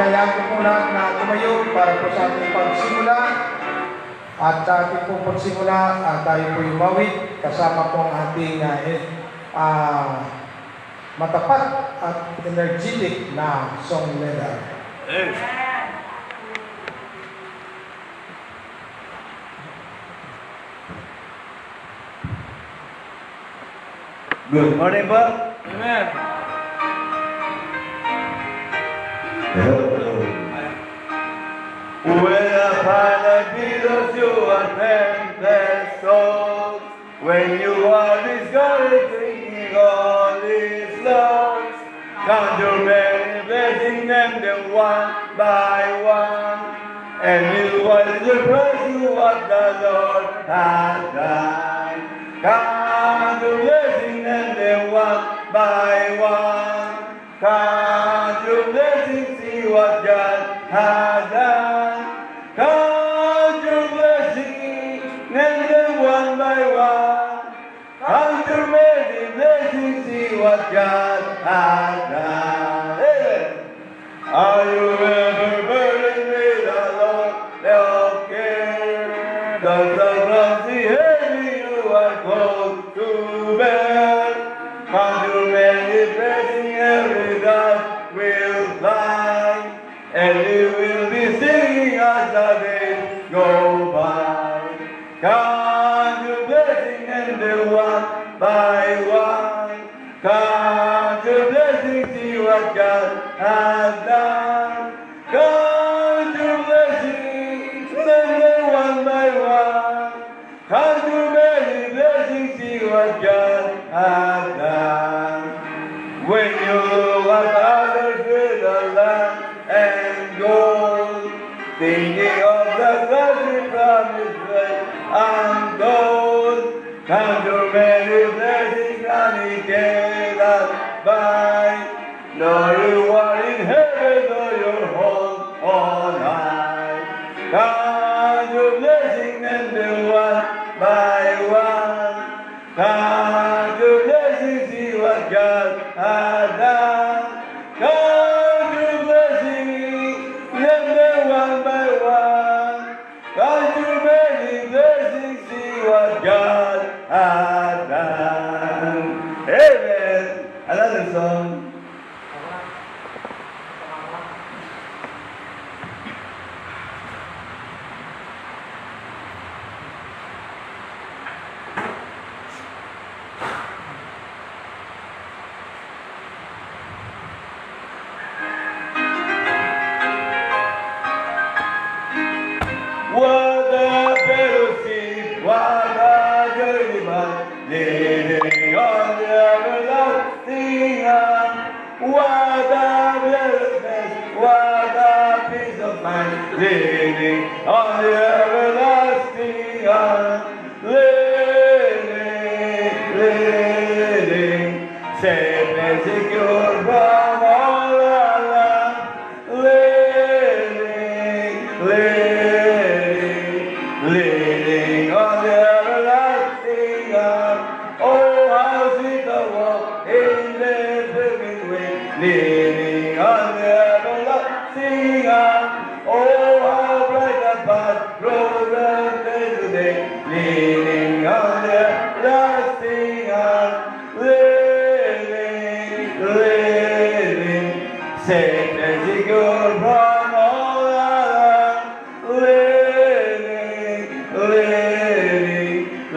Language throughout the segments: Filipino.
Hinahayaan ko po lahat na tumayo para po sa ating pagsimula. At sa ating po pagsimula, tayo po umawit kasama po ang ating matapat at energetic na song leader. Good morning, Pak. Amen. When a pilot belows you attend their souls, when you are discouraged, thinking all is lost, count your many blessings, name them one by one, and you will surprise you what the Lord has done. Count your blessings, name them one by one. Count your blessings, see what God has done. Count your blessings, name them one by one. Count your many blessings, see what God has done. Amen. Are you ever burdened with a load of care? Does the cross be heavy you are called to bear? Count your many blessings, every God will fly, and you will be singing as the days go by. Count your blessings and the one by one. Count your blessings, see what God has done. Count your blessings, and them one by one. Count your many blessings, see what God has done. When you look at others with a land and gold, thinking of the country promised red and gold, count your many blessings and he cannot buy. No reward in heaven, nor your home on high. Count your blessings and the one by one. Count your blessings, see what God has done. Count your blessings, name them one by one. Count your many blessings, see what God has done. Amen. Another song. What a fellowship, what a journey, man, living on the everlasting arm. What a blessedness, what a peace of mind, living on the everlasting arm. Living, safe and secure from all alarm. Living on the everlasting arm. Oh, how sweet the walk in the pilgrim way. Living on the everlasting arm. Oh, how bright the path grows and day to day. Living on the everlasting arm. Living, safe and secure from all alarm.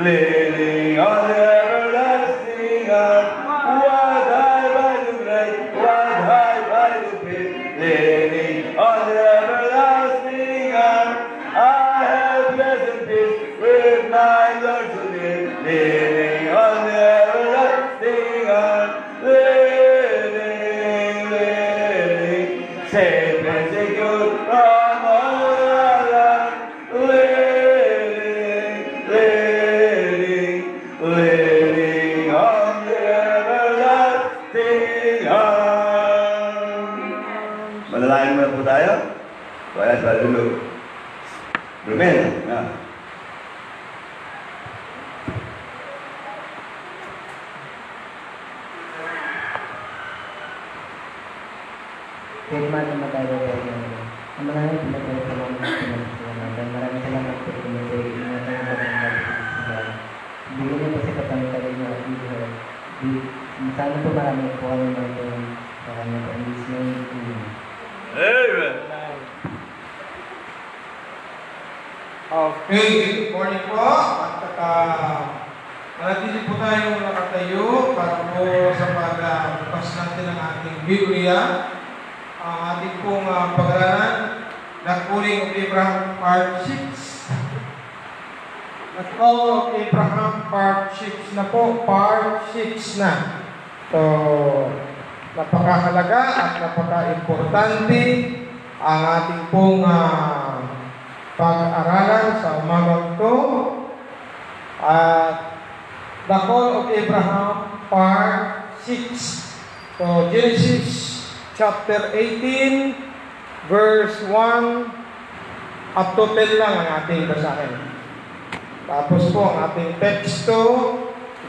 Living on the everlasting arm. What high by the break, what high by the pit. Living on the everlasting arm. I have pleasant peace with my Lord to live. Living on the everlasting arm. Safe and secure from all alarm. Living on the everlasting arm. Manalangin muna po tayo. Kaya sa dulo. Rumen. Firman na magagawa Maraming pinagkalit sa mga pinagkalit dan maraming salamat po kung may ingatan ng mga mga bigyan niyo po sa kapangyarihan na buhay. Sana po marami po kami magawin sa kanya po in this name. Amen. Okay, good morning po. At manatili po tayong nakatayo para po sa pagbukas natin ang ating Biblia. Ang ating pong pag-aralan, The Calling of Abraham Part 6. The Call of Abraham Part 6 na po, Part 6 na. So, napakahalaga at napaka-importante ang ating pong pag-aralan sa umagang ito. At The Call of Abraham Part 6. So, Genesis chapter 18, verse 1 up to 10 lang ang ating basahin. Tapos po ang ating teksto,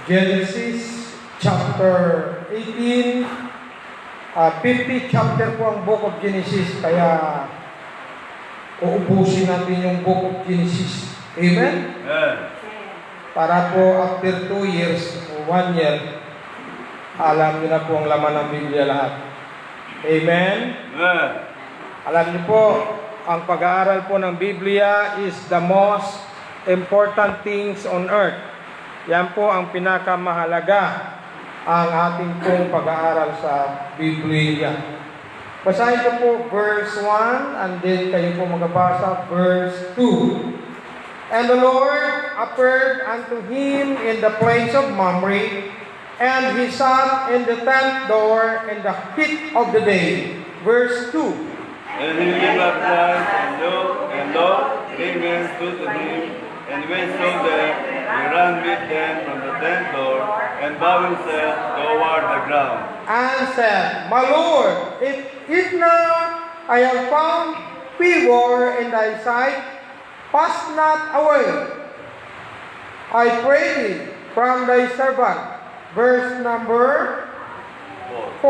Genesis chapter 18, 50 chapter po ang book of Genesis, kaya uubusin natin yung book of Genesis. Amen? Para po after 2 years o 1 year, alam niyo na po ang laman ng Biblia lahat. Amen? Alam niyo po, ang pag-aaral po ng Biblia is the most important things on earth. Yan po ang pinakamahalaga ang ating pong pag-aaral sa Biblia. Basahin ko po verse 1 and then kayo po magabasa verse 2. And the Lord appeared unto him in the plains of Mamre, and he sat in the tent door in the heat of the day. Verse 2. And he gave up light, and lo, three men stood to him, and when he saw them, he ran with them from the tent door, and bowed himself toward the ground. And said, My Lord, if now I have found favor in thy sight, pass not away, I pray thee, from thy servant. Verse number 4.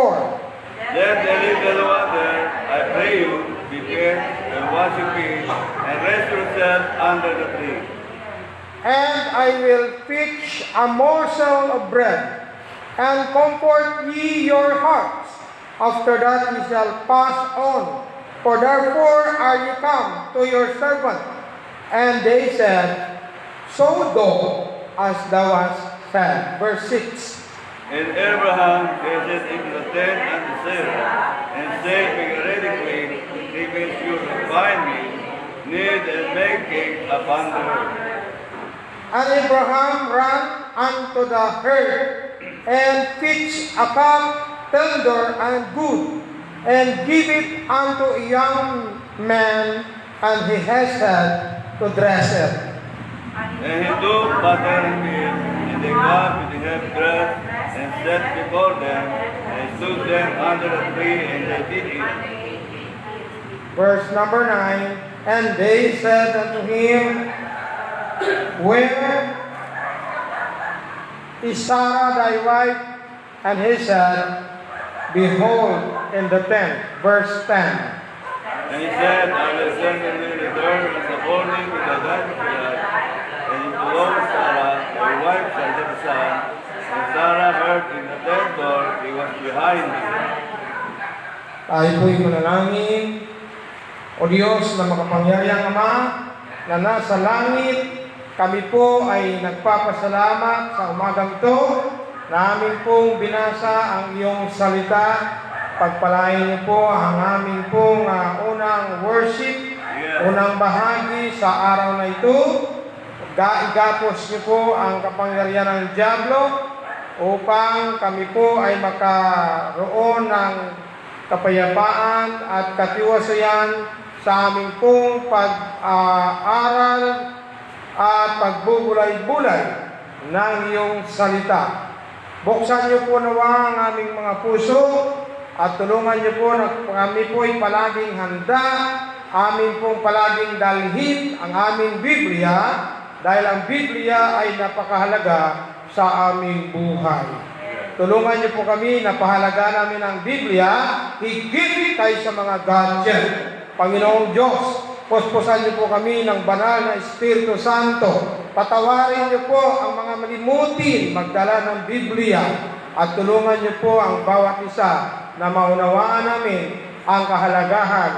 Let the little water, I pray you, be fed and wash your feet, and rest yourself under the tree. And I will fetch a morsel of bread, and comfort ye your hearts. After that ye shall pass on, for therefore are ye come to your servant. And they said, So do as thou hast said. Verse 6. And Abraham gazed into the tent unto Sarah, and said, Make ready quick, if you will find me, knead and make cake upon the earth. And Abraham ran unto the herd, and fetched a calf tender and good, and gave it unto a young man, and he hastened to dress it. And he took butter and meat, and the calf with the half dressed, and set before them, and stood them under the tree, and they did eat. Verse number 9. And they said unto him, Where is Sarah thy wife? And he said, Behold, in the tent. Verse 10. And he said, I will certainly return in the morning with the light of God, and to Lord Sarah, thy wife shall have a son. And Sarah heard in the tent door, he was behind me. Tayo po'y manalangin. O Diyos na makapangyariang Ama, na nasa langit, kami po ay nagpapasalamat sa umagang ito na amin pong binasa ang iyong salita. Pagpalain niyo po ang aming pong unang worship, unang bahagi sa araw na ito. Igapos niyo po ang kapangyarihan ng dyablo upang kami po ay makaroon ng kapayapaan at katiwasayan sa aming pong pag-aaral at pagbubulay-bulay ng iyong salita. Buksan niyo po nawa ang aming mga puso at tulungan niyo po na kami po ay palaging handa, amin pong palaging dalhin ang aming Biblia dahil ang Biblia ay napakahalaga sa aming buhay. Tulungan niyo po kami na pahalaga namin ang Biblia higit kaysa mga gadget Panginoong Diyos, puspusan niyo po kami ng banal na Espiritu Santo. Patawarin niyo po ang mga malimutin, magdala ng Biblia, at tulungan niyo po ang bawat isa na maunawaan namin ang kahalagahan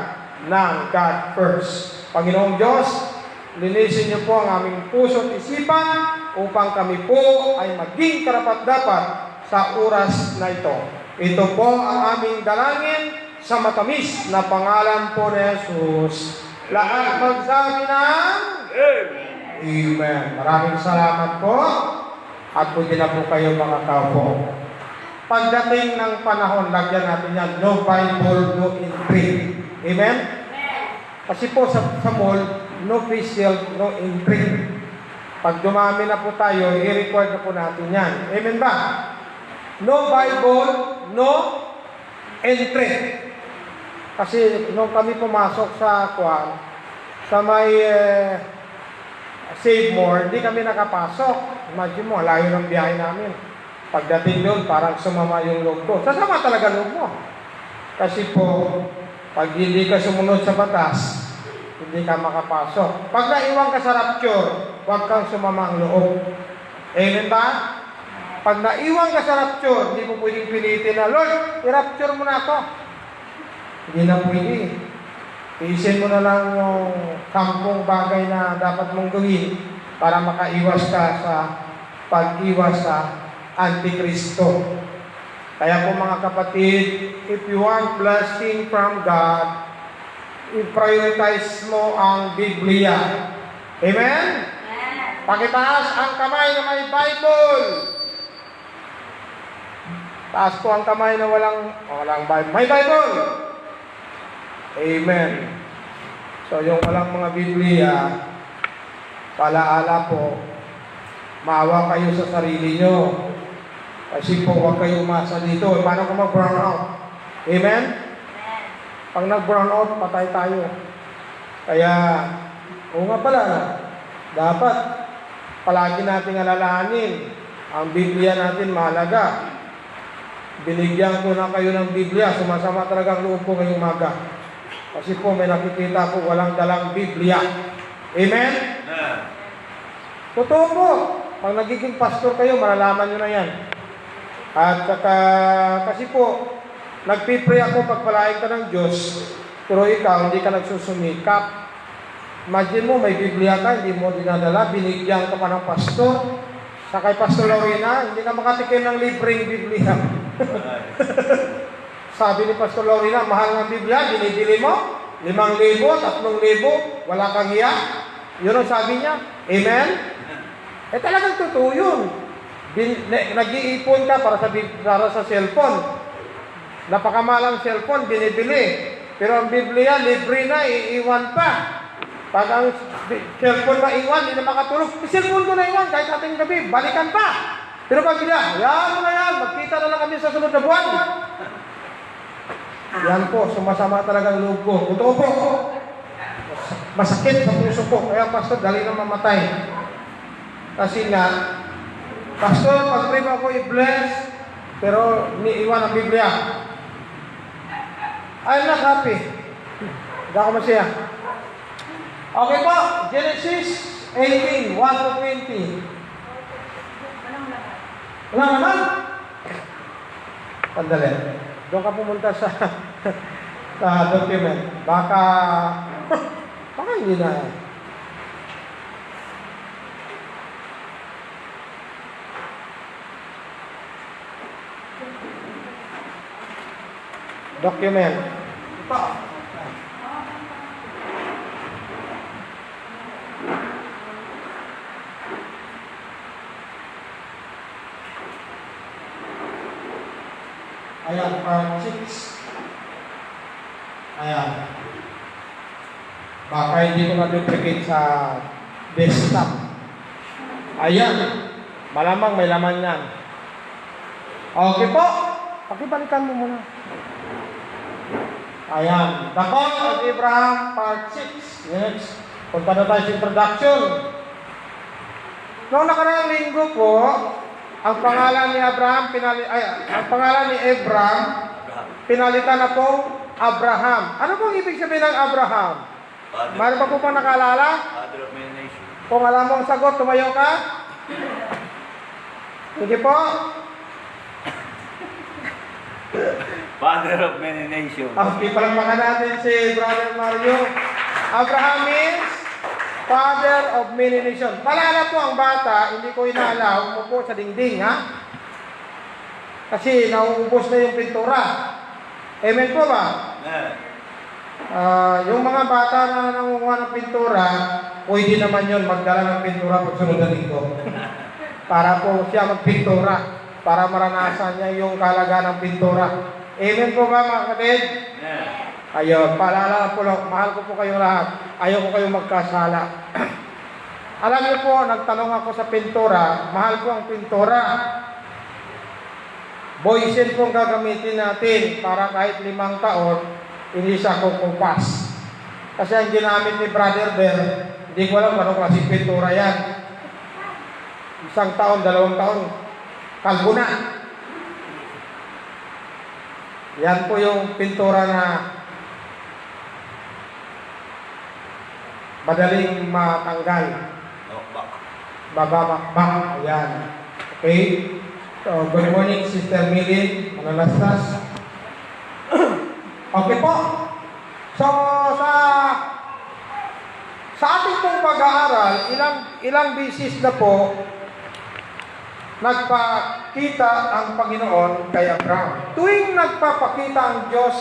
ng God first. Panginoong Diyos, linisin niyo po ang aming puso at isipan upang kami po ay maging karapat-dapat sa oras na ito. Ito po ang aming dalangin sa matamis na pangalan po ni Jesus. Lahat magsabi ng Amen. Maraming salamat po at pwede na po kayo makakaupo. Pagdating ng panahon, lagyan natin yan, no Bible, no entry. Amen? Kasi po sa mall, no facial, no entry. Pag dumami na po tayo, i-record na po natin yan. Amen ba? No Bible, no entry. Kasi nung kami pumasok sa sa may Save More, hindi kami nakapasok. Imagine mo, layo ng biyahe namin. Pagdating doon, parang sumama yung loob ko. Sasama talaga loob mo. Kasi po, pag hindi ka sumunod sa batas, hindi ka makapasok. Pag naiwan ka sa rapture, huwag kang sumama ang loob. Amen ba? Pag naiwan ka sa rapture, hindi mo pwedeng pilitin na, Lord, i-rapture mo na ako. Hindi na pwede. Isin mo na lang yung kampong bagay na dapat mong gawin para makaiwas ka sa pag-iwas sa Antikristo. Kaya po mga kapatid, if you want blessing from God, i-prioritize mo ang Biblia. Amen? Pakitaas ang kamay na may Bible. Taas po ang kamay na walang Bible. May Bible! Amen. So yung walang mga Biblia, palaala po, maawa kayo sa sarili nyo. Kasi po, huwag kayo umasa dito. Paano kung mag-brown out? Amen? Pag nag-brown out, patay tayo. Kaya, oo nga pala, dapat palagi nating alalahanin ang Biblia natin mahalaga. Binigyan ko na kayo ng Biblia, sumasama talagang loob ko ngayong umaga. Kasi po may nakikita po walang dalang Biblia. Amen? Totoo po. Pag nagiging pastor kayo, malalaman nyo na yan. At kasi po, nagpipray ako pagpalain ka ng Diyos, pero ikaw, hindi ka nagsusumikap. Imagine mo, may Biblia ka, hindi mo dinadala, binigyan ka pa ng pastor. Sa kay Pastor Lorena, hindi ka makatikim ng libreng Biblia. Sabi ni Pastor Lorena, mahal ng Biblia, binibili mo, 5,000, 3,000, wala kang hiya. Yun ang sabi niya. Amen? Talagang totoo yun. Nag-iipon ka para sa cellphone. Napakamalang cellphone, binibili. Pero ang Biblia, libre na, iiwan pa. Pag ang cellphone maiwan, hindi na makatulog. Cellphone ko na iwan, kahit ating gabi, balikan pa. Pero pag bila, yan mo na yan, magkita na lang kami sa sunod na buwan. Yan po, sumasama talaga ang loob ko. Totoo po. Masakit sa puso ko. Kaya pastor, dali na mamatay. Kasi nga, pastor, pag-pray ako i-bless, pero niiwan ang Biblia. I'm not happy. Hindi ako masaya. Okay po, Genesis 18, 1 to 20. Wala naman. Pandali. Doon ka pumunta sa document. Baka hindi na. Document. Ito. Ayan, part 6. Ayan. Baka hindi ko na-duplicate sa desktop. Ayan. Malamang may laman yan. Okay po. Pakibalikan mo muna. Ayan. The Call of Abraham, part 6. Next. Punta na tayo sa introduction. Noong nakaraang linggo po, ang pangalan ni Abraham pinalitan na po Abraham. Ano pong ibig sabihin ng Abraham? Father, Mayroon pa po ba nakaalala? Father of many nations. Kung alam mo ang sagot, tumayo ka. Sige po. Father of many nations. Okay, palagpakan natin si Brother Mario. Abraham means Father of many nations. Palala po ang bata, hindi ko inaalaw, umupo sa dingding, ha? Kasi nauubos na yung pintura. Amen po ba? Yung mga bata na nangunguha ng pintura, pwede naman yun magdala ng pintura pag sunod na linggo. Para po siya magpintura, para maranasan niya yung kalagaan ng pintura. Amen po ba mga kapatid? Ayun, paalala po lang, mahal ko po kayo lahat. Ayaw ko kayo magkasala. Alam niyo po, nagtanong ako sa pintura, mahal ko ang pintura. Boysen po ang gagamitin natin para kahit 5 taon, hindi siya kukupas. Kasi ang ginamit ni Brother Bear, hindi ko alam anong klaseng pintura yan. 1 taon, 2 taon, kalbo na. Yan po yung pintura na madaling matanggal. Bababakbak. Ayan. Okay. So, good morning, Sister Millie Manalastas. Okay po. So, sa ating pong pag-aaral, ilang bisis na po nagpakita ang Panginoon kay Abraham. Tuwing nagpapakita ang Diyos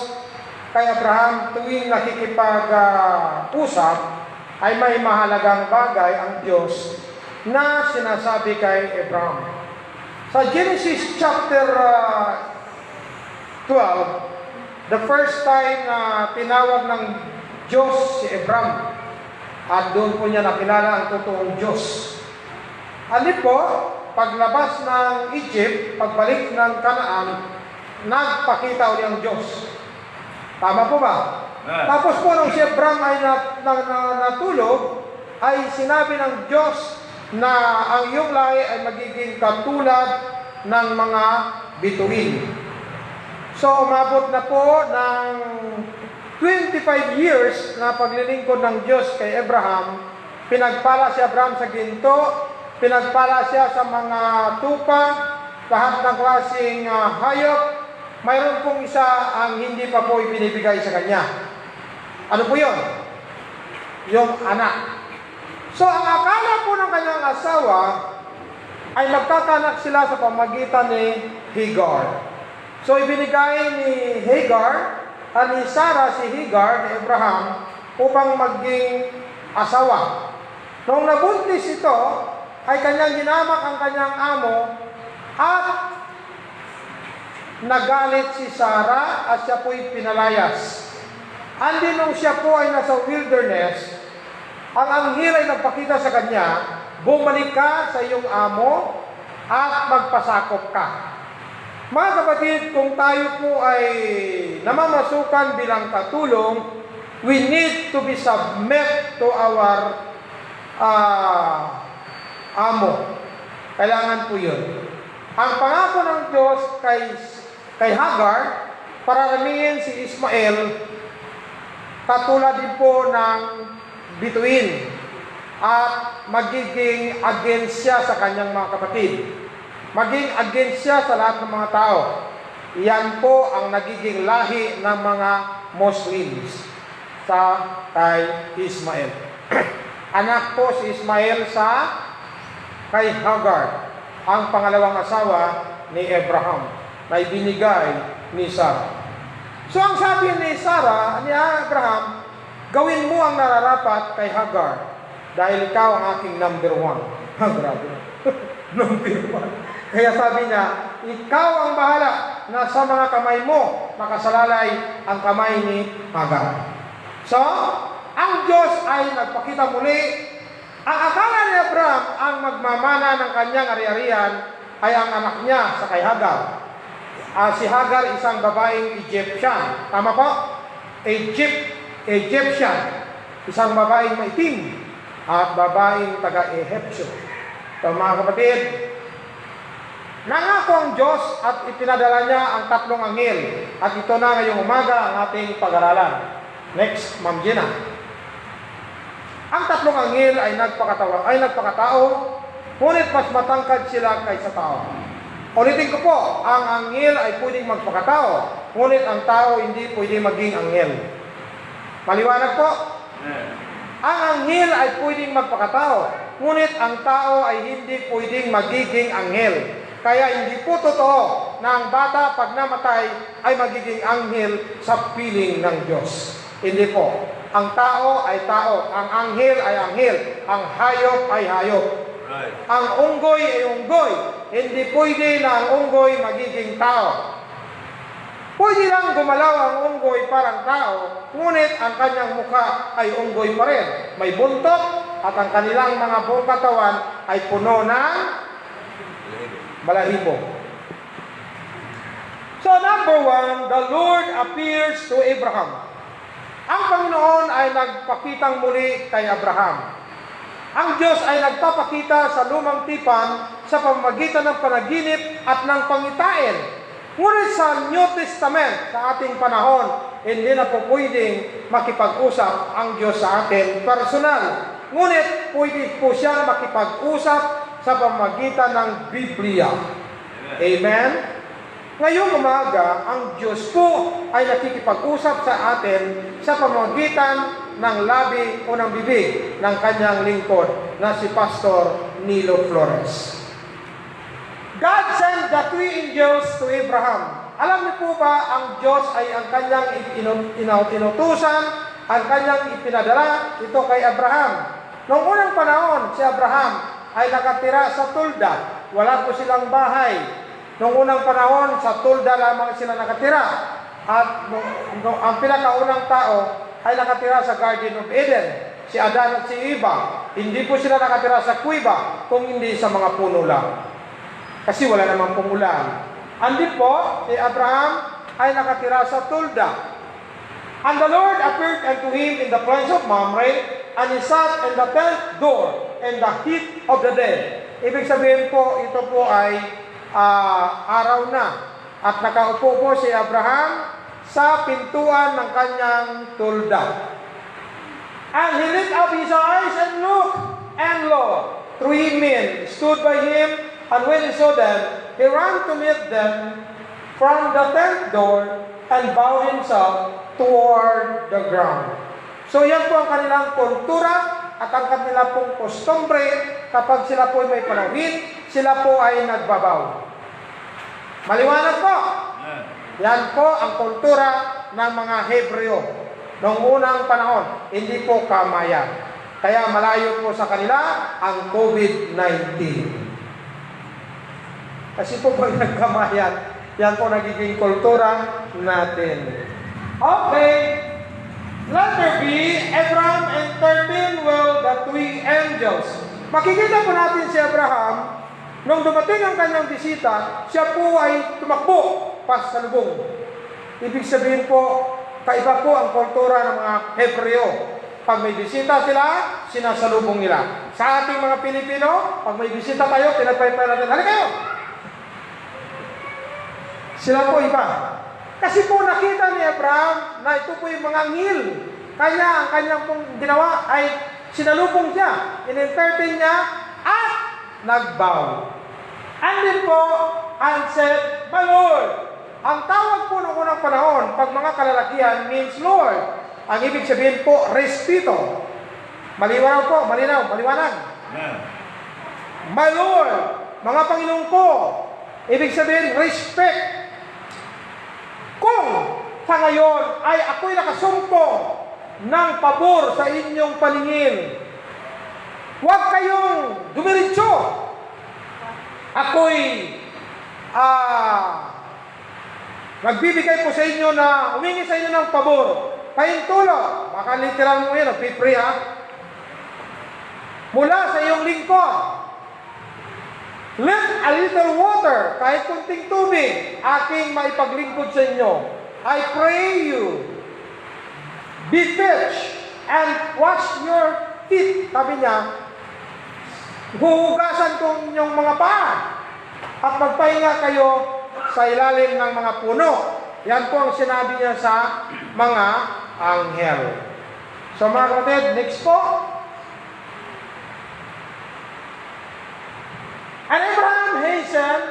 kay Abraham, tuwing nakikipag-usap, ay may mahalagang bagay ang Diyos na sinasabi kay Abraham. Sa Genesis chapter 12, the first time na tinawag ng Diyos si Abraham, at doon po niya nakilala ang totoong Diyos. Ano po, paglabas ng Egypt, pagbalik ng Canaan, nagpakita ulit ang Diyos. Tama po ba? Tapos po nung si Abraham ay natulog, ay sinabi ng Diyos na ang iyong lahi ay magiging katulad ng mga bituin. So umabot na po ng 25 years na paglilingkod ng Diyos kay Abraham. Pinagpala si Abraham sa ginto, pinagpala siya sa mga tupa, lahat ng klaseng hayop. Mayroon pong isa ang hindi pa po ibinibigay sa kanya. Ano po yun? Yung anak. So, ang akala po ng kanyang asawa ay magkakanak sila sa pamagitan ni Hagar. So, ibinigay ni Hagar, ni Sarah si Hagar, ni Abraham, upang maging asawa. Nung nabuntis ito, ay kanyang ginamak ang kanyang amo at nagalit si Sarah at siya po'y pinalayas. Andi nung siya po ay nasa wilderness, ang anghel ay nagpakita sa kanya, bumalik ka sa iyong amo at magpasakop ka. Mga kapatid, kung tayo po ay namamasukan bilang katulong, we need to be submit to our amo. Kailangan po yun. Ang pangako ng Diyos kay Hagar, pararamihin si Ismael, katulad din po ng bituin, at magiging against siya sa kanyang mga kapatid. Maging against siya sa lahat ng mga tao. Iyan po ang nagiging lahi ng mga Muslims kay Ismael. Anak po si Ismael kay Hagar, ang pangalawang asawa ni Abraham, na ibinigay ni Sarah. So ang sabi ni Sarah, ni Abraham, gawin mo ang nararapat kay Hagar, dahil ikaw ang aking number 1. Grabe. Number 1. Kaya sabi niya, ikaw ang bahala, na sa mga kamay mo nakasalalay ang kamay ni Hagar. So, ang Diyos ay nagpakita muli. Ang akala ni Abraham, ang magmamana ng kanyang ari-arian ay ang anak niya sa kay Hagar. Si Hagar, isang babaeng Egyptian. Tama po? Egyptian. Isang babaeng maitim at babaeng taga-Ehipsyo. So mga kapatid, Nangako ang Diyos at ipinadala niya ang 3 anghel. At ito na ngayong umaga ang ating pag-aralan. Next, Ma'am Gina. Ang 3 anghel ay nagpakatao, ngunit mas matangkad sila kaysa tao. Ulitin ko po, ang anghel ay pwedeng magpakatao, ngunit ang tao hindi pwedeng maging anghel. Maliwanag po? Ang anghel ay pwedeng magpakatao, ngunit ang tao ay hindi pwedeng magiging anghel. Kaya hindi po totoo na ang bata pag namatay ay magiging anghel sa piling ng Diyos. Hindi po. Ang tao ay tao, ang anghel ay anghel, ang hayop ay hayop. Right. Ang unggoy ay unggoy. Hindi pwede na ang unggoy magiging tao. Pwede lang gumalaw ang unggoy parang tao, ngunit ang kanyang mukha ay unggoy pa rin. May buntot at ang kanilang mga buong katawan ay puno ng balahibo. So number 1, the Lord appears to Abraham. Ang Panginoon ay nagpakitang muli kay Abraham. Ang Diyos ay nagpapakita sa lumang tipan sa pamamagitan ng panaginip at ng pangitain. Ngunit sa New Testament, sa ating panahon, hindi na po pwedeng makipag-usap ang Diyos sa atin personal. Ngunit pwede po siyang makipag-usap sa pamamagitan ng Biblia. Amen? Ngayong umaga, ang Diyos po ay nakikipag-usap sa atin sa pamamagitan ng labi o ng bibig ng kanyang lingkod na si Pastor Nilo Flores. God sent the 3 angels to Abraham. Alam niyo po ba, ang Diyos ay ang kanyang inutusan, ang kanyang ipinadala ito kay Abraham. Noong unang panahon, si Abraham ay nakatira sa tulda. Wala po silang bahay. Noong unang panahon, sa tulda lamang sila nakatira. At ang pinakaunang tao ay nakatira sa Garden of Eden. Si Adan at si Eva. Hindi po sila nakatira sa kuweba, kung hindi sa mga puno lang. Kasi wala namang pumulan. Andi po, si Abraham ay nakatira sa tulda. And the Lord appeared unto him in the plains of Mamre, and he sat in the 10th door in the heat of the day. Ibig sabihin po, ito po ay araw na. At nakaupo po si Abraham sa pintuan ng kanyang tulda. And he lift up his eyes and looked, and lo, 3 men stood by him, and when he saw them, he ran to meet them from the 10th door and bowed himself toward the ground. So yan po ang kanilang kultura at ang kanilang pong kostumbre kapag sila po may panawid, sila po ay nagbabaw. Maliwanag po. Yan po ang kultura ng mga Hebreo noong unang panahon, hindi po kamayan. Kaya malayo po sa kanila ang COVID-19. Kasi po pag nagkamayan, yan po nagiging kultura natin. Okay. Letter B, Abraham entertained well the 3 angels. Makikita po natin si Abraham, nung dumating ang kanyang bisita, siya po ay tumakbo pasalubong. Ibig sabihin po, kaiba po ang kultura ng mga Hebreo. Pag may bisita sila, sinasalubong nila. Sa ating mga Pilipino, pag may bisita tayo, pinapaypay natin, halika kayo! Sila po iba. Kasi po nakita ni Abraham na ito po yung mga anghel. Kaya ang kanyang pong ginawa ay sinalubong siya, in-entertain niya, at nagbow. And then po, and said, My Lord. Ang tawag po noong unang panahon, pag mga kalalakihan, means Lord. Ang ibig sabihin po, respeto. Maliwanag po, maliwanag. My Lord, mga Panginoon ko. Ibig sabihin, respect. Kung sa ngayon ay ako'y nakasumpong ng pabor sa inyong paningin, huwag kayong dumiritso. Ako'y magbibigay po sa inyo na humingi sa inyo ng pabor. Pahintulo. Baka literal mo yun, pipre ha. Mula sa iyong lingkod. Let a little water, kahit kunting tubig, aking maipaglingkod sa inyo. I pray you, be fetched and wash your feet. Sabi niya, huhugasan ko inyong mga paa. at magpahinga kayo sa ilalim ng mga puno. Yan po ang sinabi niya sa mga anghel. So mga kapatid, next po. And Abraham hastened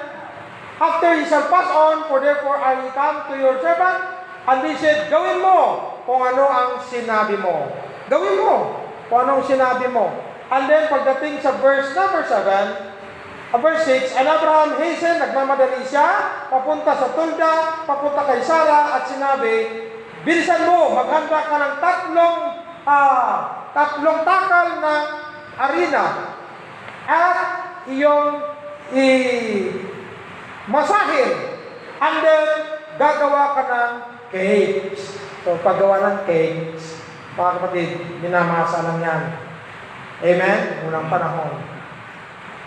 after he shall pass on, for therefore I will come to your servant. And he said, gawin mo kung ano ang sinabi mo. Gawin mo kung ano ang sinabi mo. And then pagdating sa verse number 7, verse 6, and Abraham hastened, nagmamadali siya, papunta sa tulda, papunta kay Sarah, at sinabi, bilisan mo, maghanda ka ng tatlong takal na harina, at iyong masahin, and then gagawa ka ng cakes. So, paggawa ng cakes, mga kapatid, minamasa lang yan. Amen? Unang panahon.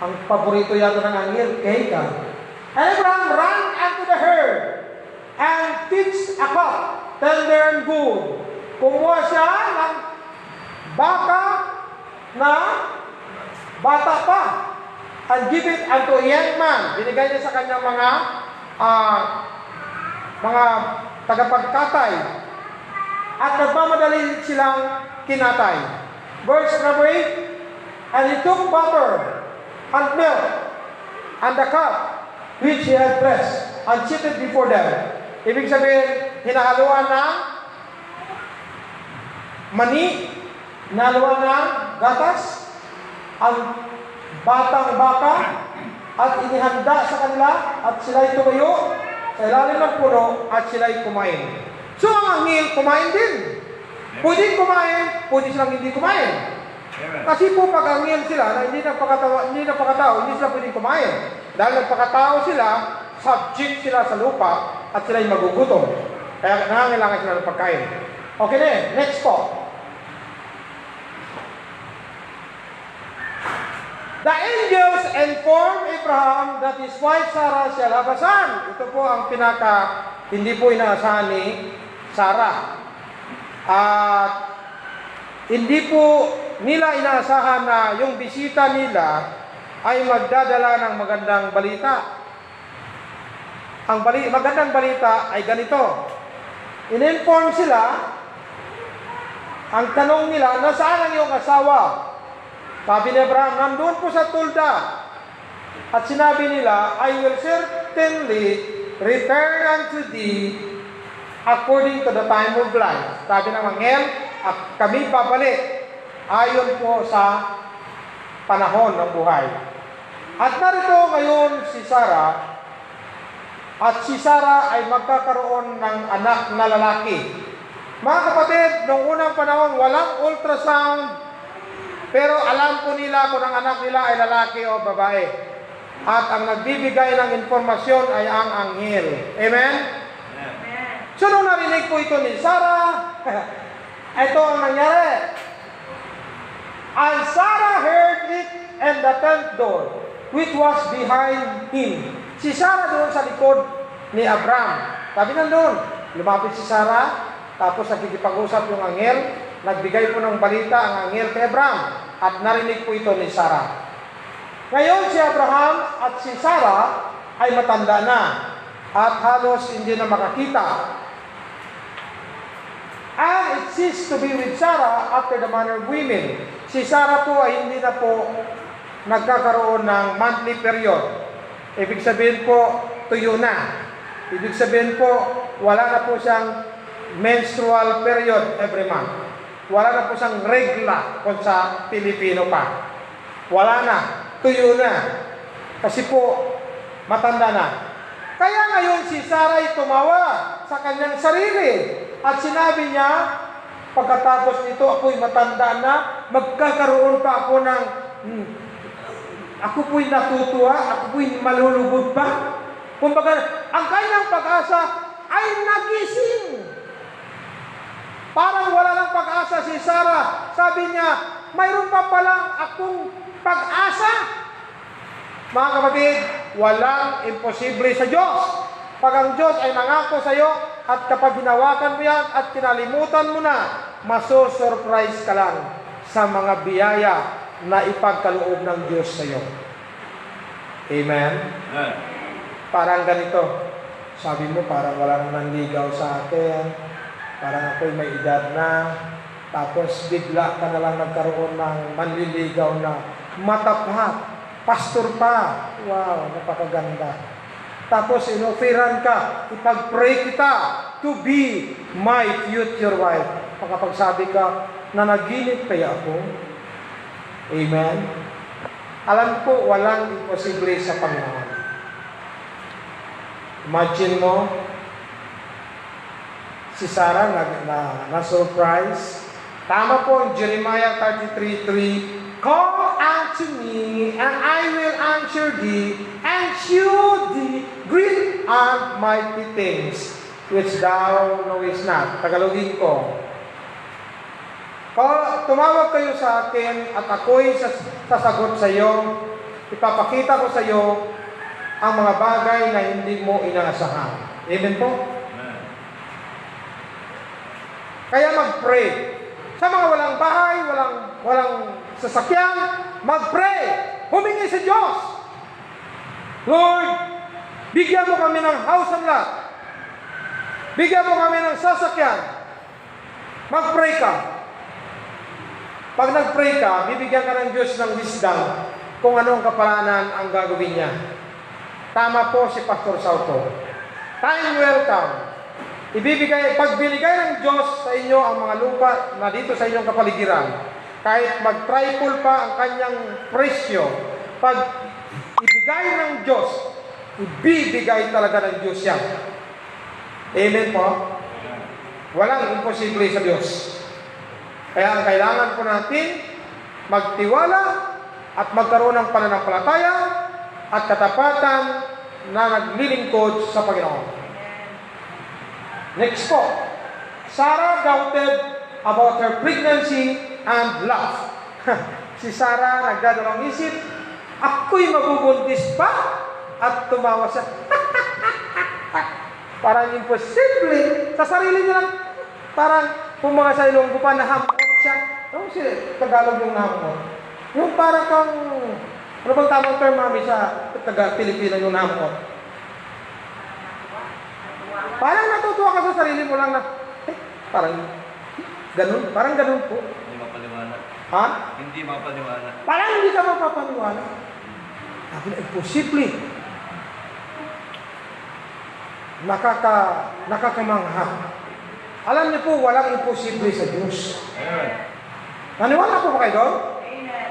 Ang paborito yata ng anghel, cake. And Abraham ran unto the herd and fixed a cup, tender and good. Kumuha siya ng baka na bata pa, and give it unto a young man. Binigay niya sa kanyang mga tagapagkatay. At nagmamadali silang kinatay. Verse number 8, and he took butter and milk and the cup which he had pressed and set it before them. Ibig sabihin, hinahaluan ng mani, hinahaluan ng gatas, ang batang baka, at inihanda sa kanila, at sila'y tumayo sa ilalim ng puno, at sila'y kumain. So ang anghel kumain din. Pwede kumain, pwede silang hindi kumain. Kasi po pag anghel sila na hindi nagpakatao, hindi sila pwedeng kumain. Dahil nagpakatao sila, subject sila sa lupa, at sila'y magugutom. Kaya nangangailangan sila ng pagkain. Okay na, next po. The angels informed Abraham that his wife Sarah shall have a son. Ito po ang hindi po inaasahan ni Sarah. At hindi po nila inaasahan na yung bisita nila ay magdadala ng magandang balita. Ang magandang balita ay ganito. In-inform sila, ang tanong nila, nasaan ang iyong asawa? Sabi ni Abraham, nandun po sa tulda. At sinabi nila, I will certainly return unto thee according to the time of life. Sabi ng anghel, at kami babalik ayon po sa panahon ng buhay. At narito ngayon si Sarah, at si Sarah ay magkakaroon ng anak na lalaki. Mga kapatid, noong unang panahon, walang ultrasound, pero alam po nila kung ang anak nila ay lalaki o babae. At ang nagbibigay ng informasyon ay ang anghel. Amen? So nung narinig po ito ni Sarah, ito ang nangyari. And Sarah heard it and the tent door, which was behind him. Si Sarah doon sa likod ni Abraham. Sabi nandun, lumapit si Sarah, tapos nakikipag-usap yung anghel, nagbigay po ng balita ang anghel kay Abraham, at narinig po ito ni Sarah. Ngayon si Abraham at si Sarah ay matanda na, at halos hindi na makakita. And it ceased to be with Sarah after the manner of women. Si Sarah po ay hindi na po nagkakaroon ng monthly period. Ibig sabihin po, tuyo na. Ibig sabihin po, wala na po siyang menstrual period every month. Wala na po siyang regla kung sa Pilipino pa. Wala na. Tuyo na. Kasi po, matanda na. Kaya ngayon si Sarah ay tumawa sa kanyang sarili. At sinabi niya, pagkatapos nito ako'y matanda na, magkakaroon pa ako ng, ako po'y natutuwa, ako po'y malulugod pa. Kumbaga, ang kanyang pag-asa ay nagising. Parang wala lang pag-asa si Sarah. Sabi niya, mayroon pa palang akong pag-asa. Mga kapatid, walang imposible sa Diyos. Pag ang Diyos ay nangako sa iyo, at kapag hinawakan mo yan at kinalimutan mo na, maso-surprise ka lang sa mga biyaya na ipagkaloob ng Diyos sa iyo. Amen? Parang ganito, sabi mo parang wala nang nanligaw sa akin, parang ako'y may edad na, tapos bigla ka na lang nagkaroon ng manliligaw na matapat, pastor pa. Wow, napakaganda. Tapos inoferan ka, ipag-pray kita to be my future wife. Makapagsabi ka, nanaginip kaya ako? Amen? Alam ko, walang imposible sa Panginoon. Imagine mo, si Sarah na-surprise. Tama po ang Jeremiah 33:3, call unto me, and I will answer thee, and shew thee great and mighty things, which thou knowest not. Tagalogin ko. Tumawag kayo sa akin, at ako'y sasagot sa iyo. Ipapakita ko sa iyo ang mga bagay na hindi mo inaasahan. Amen po? Kaya mag-pray. Sa mga walang bahay, walang sasakyan, mag-pray. Humingi sa Diyos. Lord, bigyan mo kami ng house and lot. Bigyan mo kami ng sasakyan. Mag-pray ka. Pag nag-pray ka, bibigyan ka ng Diyos ng wisdom kung anong kapalanan ang gagawin niya. Tama po si Pastor Sauto. Time will come. Pag binigay ng Diyos sa inyo ang mga lupa na dito sa inyong kapaligiran, kahit mag-triple pa ang kanyang presyo, pag ibigay ng Diyos, ibibigay talaga ng Diyos yan. Amen po? Walang imposible sa Diyos. Kaya ang kailangan po natin, magtiwala at magkaroon ng pananampalataya at katapatan na naglilingkod sa Panginoon. Next po, Sarah doubted about her pregnancy and laughed. Si Sarah nagdadalawang isip, ako'y mabubuntis pa? At tumawa siya. Parang imposible. Sa sarili niya lang, parang kung mga sa ilonggo pa, nahamot siya. Ano si Tagalog yung nahamot? Yung parang kang, ano bang tamang term, mami, sa Taga-Pilipino yung nahamot? Parang natutuwa ka sa sarili mo lang na, parang ganun po. Hindi mapaliwanag. Ha? Hindi mapaliwanag. Parang hindi ka mapapaniwala. Sabi na, imposible. Nakakamangha. Alam niyo po, walang imposible sa Diyos. Amen. Naniwala po ba kayo doon?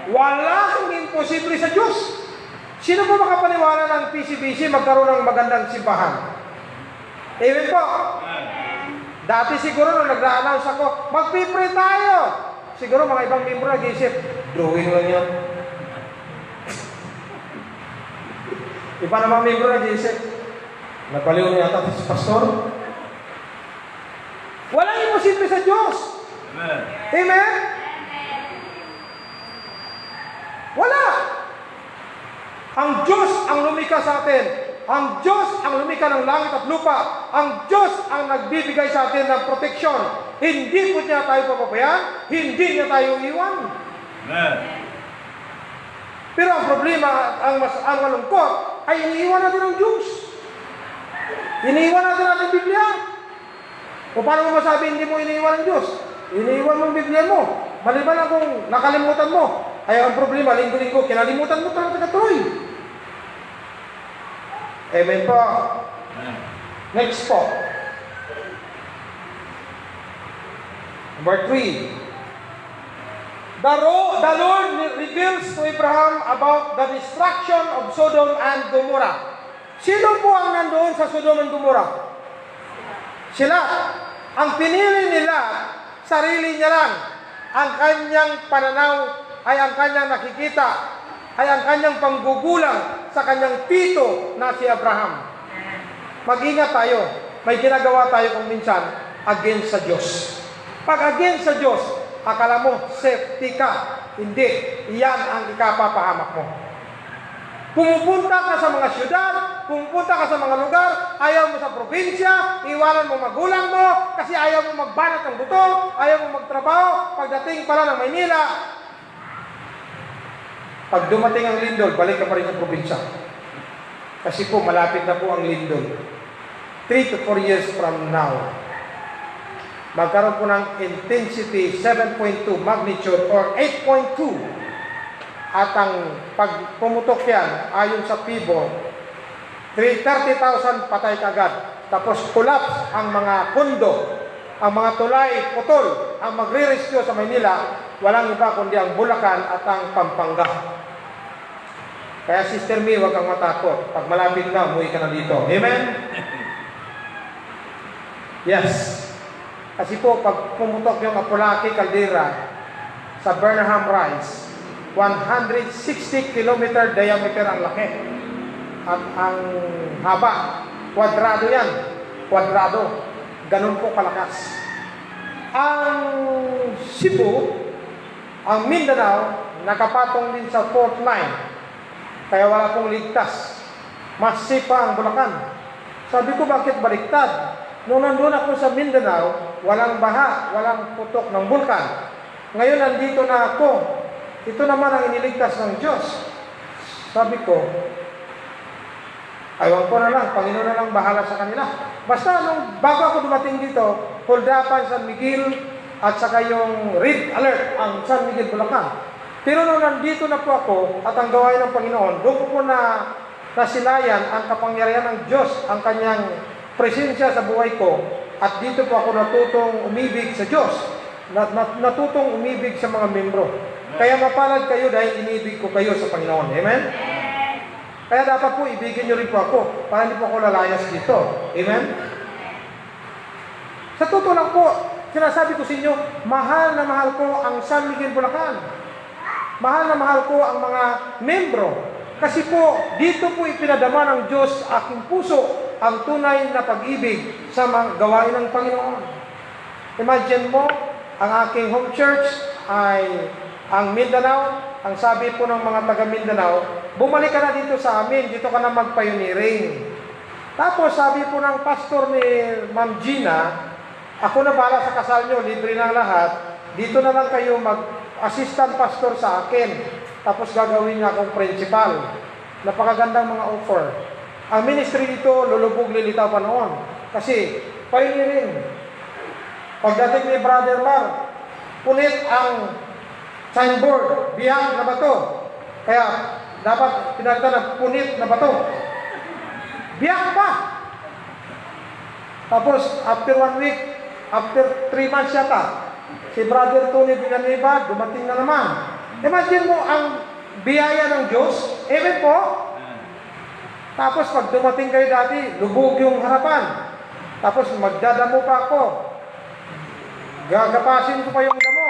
Walang imposible sa Diyos. Sino po makapaniwala ng PCBC magkaroon ng magandang simbahan? Amen po. Dati siguro nung nag-a-announce ako, mag-pray tayo. Siguro mga ibang membro nag-iisip, drawing lang yan. Iba namang membro nag-iisip, nagpaliw niya yata si pastor. Walang imposible sa Diyos. Amen. Amen? Wala. Ang Diyos ang lumikha sa atin. Ang Diyos ang lumikha ng langit at lupa. Ang Diyos ang nagbibigay sa atin ng proteksyon. Hindi po niya tayo papabayaan. Hindi niya tayo iwan. Amen. Pero ang problema, ang malungkot, ay iniiwan natin ang Diyos. Iniiwan natin ang Biblia. O paano mo masabi hindi mo iniiwan ang Diyos? Iniiwan mo ang Biblia mo. Maliban lang kung nakalimutan mo. Ay ang problema, linggo-linggo, kinalimutan mo talaga tuloy. Amen po. Next po. Number 3. The Lord reveals to Abraham about the destruction of Sodom and Gomorrah. Sino po ang nandoon sa Sodom and Gomorrah? Sila. Ang pinili nila, sarili niya lang. Ang kanyang pananaw ay ang kanyang nakikita, ay ang kanyang panggugulang sa kanyang tito na si Abraham. Mag-ingat tayo. May ginagawa tayo kung minsan against sa Diyos. Pag against sa Diyos, akala mo safety ka. Hindi. Iyan ang ikapapahamak mo. Pumupunta ka sa mga syudad, pumupunta ka sa mga lugar, ayaw mo sa probinsya, iwanan mo magulang mo, kasi ayaw mo magbanat ng buto, ayaw mo magtrabaho, pagdating pala ng Maynila, pag dumating ang lindol, balik ka pa rin sa probinsya. Kasi po malapit na po ang lindol. 3 to 4 years from now, magkaroon po ng intensity 7.2 magnitude or 8.2. At ang pag pumutok yan, ayon sa PIBO, 30,000 patay kagad. Tapos collapse ang mga kondo, ang mga tulay, putol. Ang magre-rescue sa Maynila, walang iba kundi ang Bulacan at ang Pampanga. Kaya Sister Mi, huwag kang matakot. Pag malapit na, umuwi ka na dito. Amen? Yes. Kasi po, pag pumutok yung Apolaki Caldera sa Burnham Rise, 160 kilometer diameter ang laki. At ang haba, kwadrado yan. Kwadrado. Ganun po kalakas. Ang Cebu, ang Mindanao, nakapatong din sa fault line. Kaya wala pong ligtas. Mas sipa ang Bulacan. Sabi ko, bakit baliktad? Nung nandun ako sa Mindanao, walang baha, walang putok ng bulkan. Ngayon, nandito na ako. Ito naman ang iniligtas ng Diyos. Sabi ko, aywan ko na lang, Panginoon na lang bahala sa kanila. Basta nung bago ako dumating dito, Holdapan, San Miguel, at saka yung red alert ang San Miguel, Bulacan. Pero nung nandito na po ako at ang gawain ng Panginoon, doon ko po na nasilayan ang kapangyarihan ng Diyos, ang kanyang presensya sa buhay ko. At dito po ako natutong umibig sa Diyos, natutong umibig sa mga membro. Kaya mapalad kayo dahil inibig ko kayo sa Panginoon. Amen? Kaya dapat po ibigin nyo rin po ako para hindi po ako lalayas dito. Amen? Sa totoo lang po, sinasabi ko sa inyo, mahal na mahal ko ang San Miguel, Bulacan. Mahal na mahal ko ang mga membro. Kasi po, dito po ipinadama ng Diyos sa aking puso ang tunay na pag-ibig sa mga gawain ng Panginoon. Imagine mo, ang aking home church ay ang Mindanao. Ang sabi po ng mga taga Mindanao, bumalik ka na dito sa amin, dito ka na mag-pioneering. Tapos sabi po ng pastor ni Ma'am Gina, ako na bala sa kasal nyo, libre na lahat, dito na lang kayo mag-assistant pastor sa akin. Tapos gagawin niya akong principal. Napakagandang mga offer. Ang ministry dito, lulubog lilitaw pa noon. Kasi, pioneering. Pagdating ni Brother Mar, punit ang signboard, bihag na bato. Kaya, dapat pinagta na punit na bato. Bihag pa! Tapos, after 1 week, after 3 months yata, si Brother Tony Villanueva, dumating na naman. Imagine mo ang biyaya ng Diyos. Amen po? Tapos pag dumating kayo dati, lubog yung harapan. Tapos magdadamo pa ako. Gagapasin ko pa yung damo.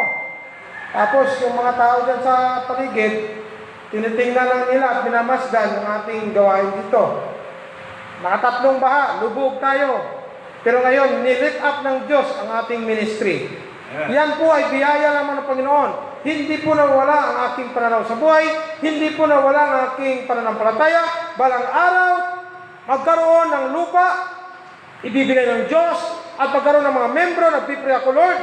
Tapos yung mga tao dyan sa paligid, tinitingnan lang nila at minamasdan yung ating gawain dito. Nakatatlong baha, lubog tayo. Pero ngayon, nilit up ng Diyos ang ating ministry. Yan po ay biyaya naman ng Panginoon. Hindi po nawala ang aking pananaw sa buhay. Hindi po nawala ang aking pananampalataya. Balang araw, magkaroon ng lupa, ibibigay ng Diyos, at magkaroon ng mga membro, nagpipray ako, Lord,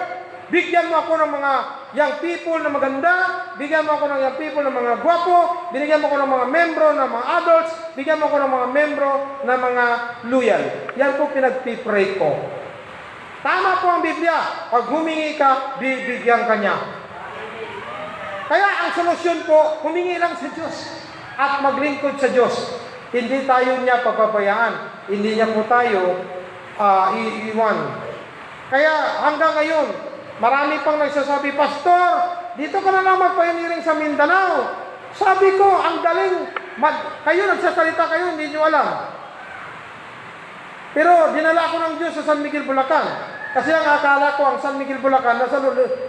bigyan mo ako ng mga young people na maganda, bigyan mo ako ng young people na mga gwapo, binigyan mo ako ng mga membro na mga adults, bigyan mo ako ng mga membro na mga loyal. Yan po pinagpipray ko. Tama po ang Biblia. Pag humingi ka, bibigyan ka niya. Kaya ang solusyon po, humingi lang sa Diyos at maglingkod sa Diyos. Hindi tayo niya papabayaan. Hindi niya po tayo iiwan. Kaya hanggang ngayon, marami pang nagsasabi, Pastor, dito ka na lang mag-pioneering sa Mindanao. Sabi ko, ang galing. Kayo nagsasalita kayo, hindi niyo alam. Pero dinala ko ng Diyos sa San Miguel, Bulacan. Kasi ang akala ko, ang San Miguel, Bulacan,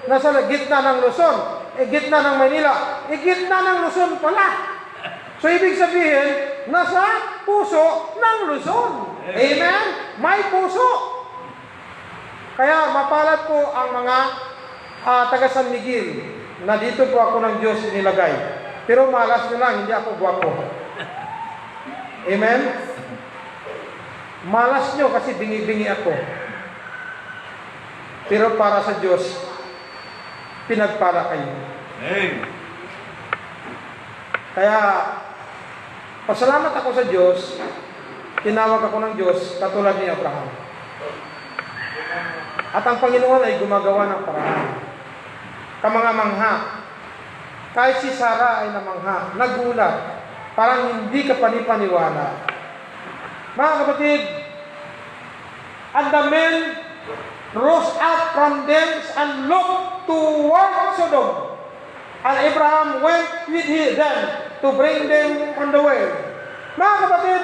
nasa gitna ng Luzon. Gitna ng Maynila. Gitna ng Luzon pala. So, ibig sabihin, nasa puso ng Luzon. Amen? May puso. Kaya, mapalad po ang mga taga San Miguel na dito po ako ng Diyos inilagay. Pero malas nyo lang, hindi ako gwapo. Amen? Malas nyo kasi bingi-bingi ako. Pero para sa Diyos, pinagpala kayo. Amen. Kaya, Pasalamat ako sa Diyos, tinawag ako ng Diyos katulad ni Abraham. At ang Panginoon ay gumagawa ng paraan. Kamanga-mangha. Kahit si Sarah ay namangha, nagulat, parang hindi ka panipaniwala. Mga kapatid, and the men rose up from thence and looked toward Sodom. And Abraham went with them to bring them on the way. Mga kapatid,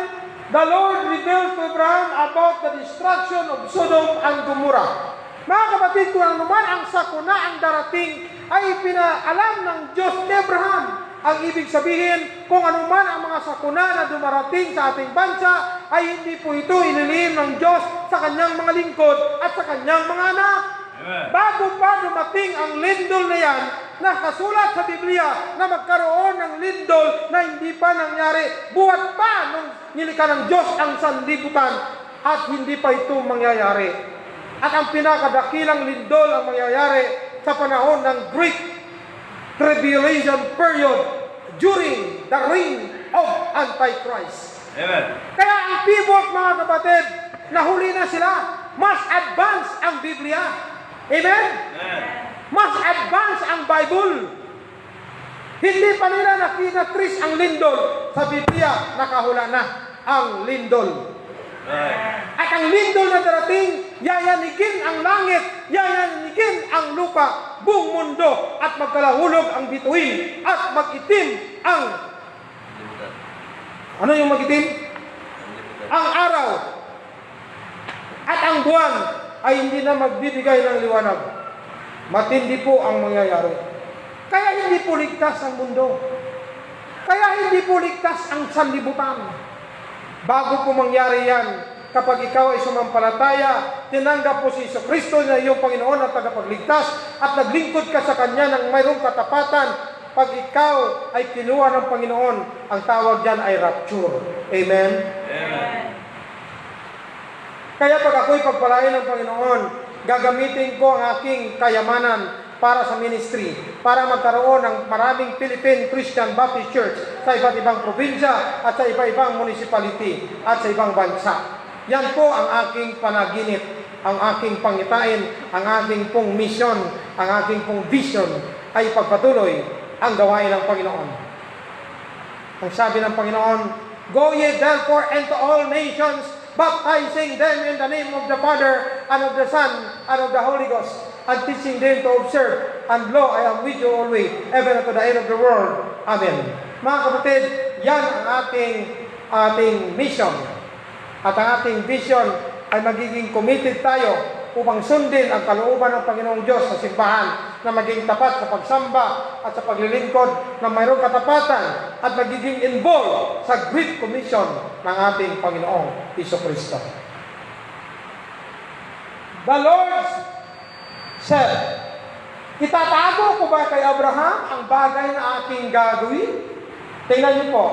the Lord revealed to Abraham about the destruction of Sodom and Gomorrah. Mga kapatid, kung ano man ang sakuna ang darating, ay pinaalam ng Diyos ni Abraham. Ang ibig sabihin, kung ano man ang mga sakuna na dumarating sa ating bansa, ay hindi po ito ililihim ng Diyos sa kanyang mga lingkod at sa kanyang mga anak. Amen. Bago pa dumating ang lindol na yan, nakasulat sa Biblia na magkaroon ng lindol na hindi pa nangyari. Buhat pa nung nilikha ng Diyos ang sanlibutan at hindi pa ito mangyayari. At ang pinakadakilang lindol ang mangyayari sa panahon ng Great Tribulation period during the reign of Antichrist. Amen. Kaya ang pivot, mga kapatid, nahuli na sila. Mas advance ang Biblia. Amen? Amen. Mas advance ang Bible. Hindi pa nila nakinatris ang lindol. Sa Biblia, nakahula na ang lindol. Right. At ang lindol na darating, yayanigin ang langit, yayanigin ang lupa, buong mundo, at magkalahulog ang bituin, at magitim ang... Ano yung magitim? Ang araw. At ang buwan ay hindi na magbibigay ng liwanag. Matindi po ang mangyayari. Kaya hindi po ligtas ang mundo. Kaya hindi po ligtas ang sanlibutan. Bago po mangyari yan, kapag ikaw ay sumampalataya, tinanggap po si Jesucristo na iyong Panginoon at tagapagligtas, at naglingkod ka sa Kanya ng mayroong katapatan, pag ikaw ay kinuha ng Panginoon, ang tawag dyan ay rapture. Amen? Amen. Kaya pag ako'y pagpalain ng Panginoon, gagamitin ko ang aking kayamanan para sa ministry, para magkaroon ng maraming Philippine Christian Baptist Church sa iba't ibang probinsya at sa iba-ibang municipality at sa ibang bansa. Yan po ang aking panaginip, ang aking pangitain, ang aking pong mission, ang aking pong vision ay pagpatuloy ang gawain ng Panginoon. Ang sabi ng Panginoon, "Go ye therefore into all nations, baptizing them in the name of the Father, and of the Son, and of the Holy Ghost, and teaching them to observe, and lo, I am with you always, even unto the end of the world. Amen." Mga kapatid, yan ang ating mission. At ang ating vision ay magiging committed tayo upang sundin ang kalooban ng Panginoong Diyos sa simbahan na maging tapat sa pagsamba at sa paglilingkod na mayroong katapatan at magiging involved sa Great Commission ng ating Panginoong Jesucristo. The Lord said, "Itatago ko ba kay Abraham ang bagay na aking gagawin?" Tingnan niyo po,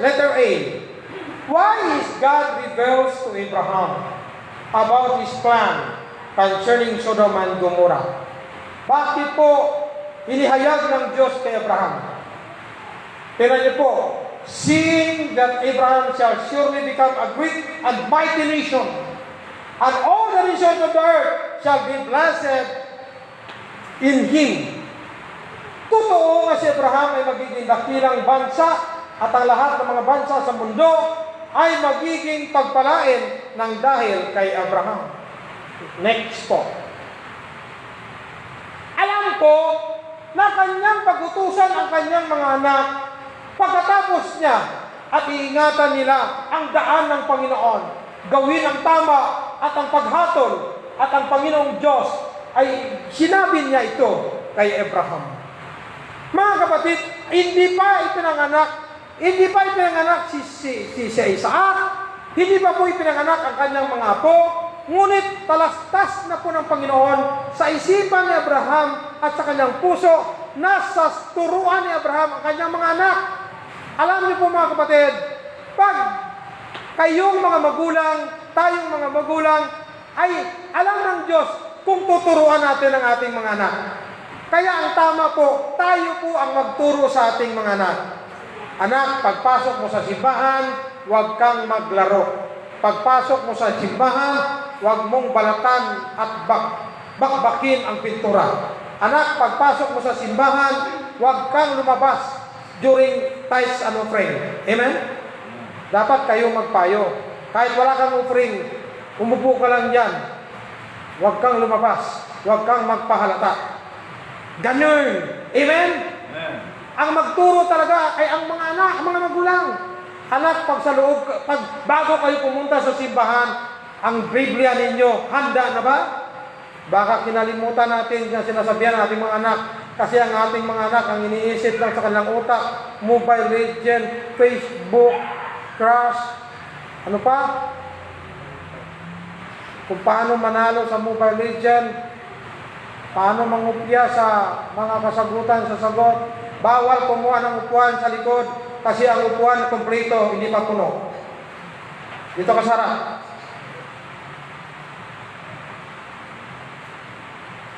letter A. Why is God reveals to Abraham about his plan concerning Sodom and Gomorrah? Bakit po inihayag ng Diyos kay Abraham? Tingnan niyo po, seeing that Abraham shall surely become a great and mighty nation, and all the nations of the earth shall be blessed in him. Totoo nga si Abraham ay magiging dakilang bansa at ang lahat ng mga bansa sa mundo ay magiging pagpalain ng dahil kay Abraham. Next po. Alam ko na kanyang pagutusan ang kanyang mga anak pagkatapos niya at iingatan nila ang daan ng Panginoon. Gawin ang tama at ang paghatol at ang Panginoong Diyos ay sinabi niya ito kay Abraham. Mga kapatid, hindi pa ipinanganak si Isaac, hindi pa po ipinanganak ang kanyang mga apo, ngunit talastas na po ng Panginoon sa isipan ni Abraham at sa kanyang puso, nasa turuan ni Abraham ang kanyang mga anak. Alam niyo po mga kapatid, pag kayong mga magulang, tayong mga magulang, ay alam ng Diyos kung tuturuan natin ang ating mga anak. Kaya ang tama po, tayo po ang magturo sa ating mga anak. Anak, pagpasok mo sa simbahan, huwag kang maglaro. Pagpasok mo sa simbahan, huwag mong balatan at bakbakin ang pintura. Anak, pagpasok mo sa simbahan, huwag kang lumabas during tithes and offering. Amen? Dapat kayo magpayo. Kahit wala kang offering, umupo ka lang dyan. Huwag kang lumabas. Huwag kang magpahalata. Ganun. Amen? Ang magturo talaga ay ang mga anak, ang mga magulang. Anak, pag sa loob, bago kayo pumunta sa simbahan, ang Biblia ninyo, handa na ba? Baka kinalimutan natin yung sinasabihan ng ating mga anak. Kasi ang ating mga anak, ang iniisip lang sa kanilang utak, Mobile Legend, Facebook, Crush, ano pa? Kung paano manalo sa Mobile Legend, paano mangupya sa mga kasagutan sa sagot. Bawal kumuha ng upuan sa likod kasi ang upuan kompleto, hindi pa puno. Dito ka, Sarah.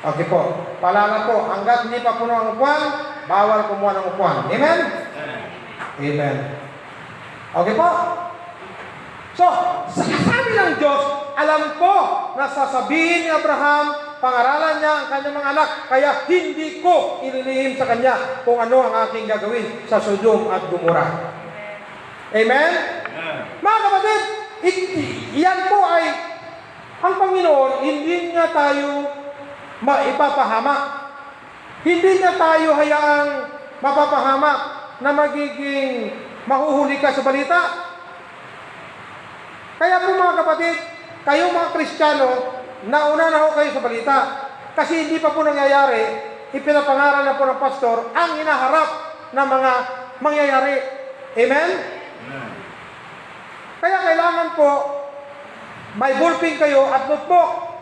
Okay po. Paalala po, hanggat hindi pa puno ang upuan, bawal kumuha ng upuan. Amen? Amen. Okay po? So, sabi ng Diyos, alam ko na sasabihin ni Abraham, pangaralan niya ang kanyang mga anak, kaya hindi ko ililihim sa kanya kung ano ang aking gagawin sa Sodom at Gomora. Amen? Mga kapatid, yan po ay ang Panginoon, hindi niya tayo maipapahamak. Hindi niya tayo hayaang mapapahamak na magiging mahuhuli ka sa balita. Kaya po mga kapatid, kayo mga Kristiyano, nauna na ho kayo sa balita. Kasi hindi pa po nangyayari, ipinapangaral na po ng pastor ang hinaharap na mga mangyayari. Amen? Kaya kailangan po, may ballpen kayo at notebook.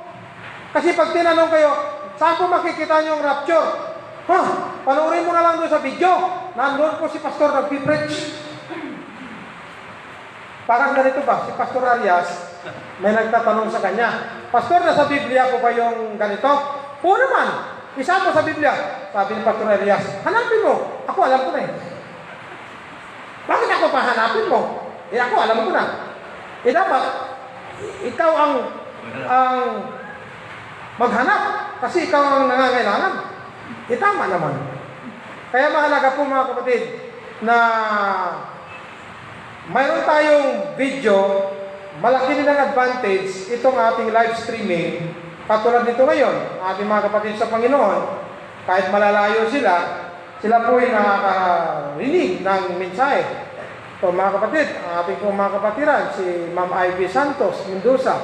Kasi pag tinanong kayo, saan po makikita nyo yung rapture? Panoorin mo na lang doon sa video. Nandun po si pastor nagpipreach. Parang ganito ba, si Pastor Arias, may nagtatanong sa kanya, Pastor, nasa Biblia po ba yung ganito? Oo naman, isa po sa Biblia. Sabi ni Pastor Arias, hanapin mo. Ako alam ko na eh. Bakit ako pa hanapin mo? Ako alam ko na. Dapat, ikaw ang maghanap kasi ikaw ang nangangailangan. Tama naman. Kaya mahalaga po mga kapatid na mayroon tayong video, malaki din ang advantage itong ating live streaming. Katulad nito ngayon, ating mga kapatid sa Panginoon, kahit malalayo sila po ay nakakarinig ng mensahe. So mga kapatid, ang ating pong mga kapatiran, si Ma'am Ivy Santos, Mendoza.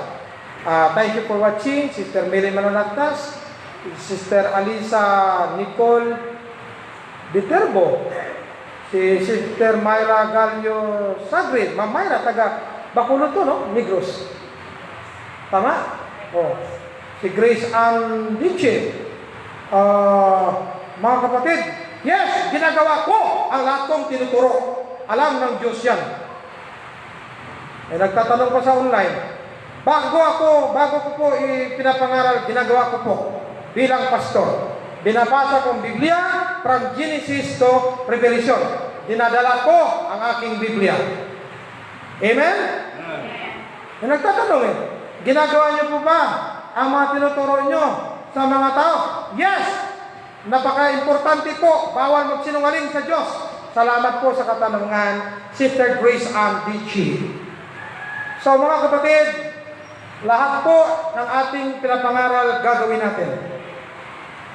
Thank you for watching. Sister Mary Manonactas, Sister Alisa Nicole Viterbo, si Sister Myra Gallo Sagrid, Ma'am Myra, taga Bacolod to, no? Negros. Tama? Si Grace Ann Diche. Mga kapatid, yes, ginagawa ko ang lahat kong tinuturo. Alam ng Diyos yan. Nagtatanong pa sa online, bago ko po pinapangaral, ginagawa ko po bilang pastor. Binabasa kong Biblia from Genesis to Revelation. Dinadala ko ang aking Biblia. Amen? Nagtatanong ginagawa niyo po ba ang mga tinuturo niyo sa mga tao? Yes! Napaka-importante po. Bawal magsinungaling sa Diyos. Salamat po sa katanungan, Sister Grace Ann Dichi. So mga kapatid, lahat po ng ating pinapangaral gagawin natin.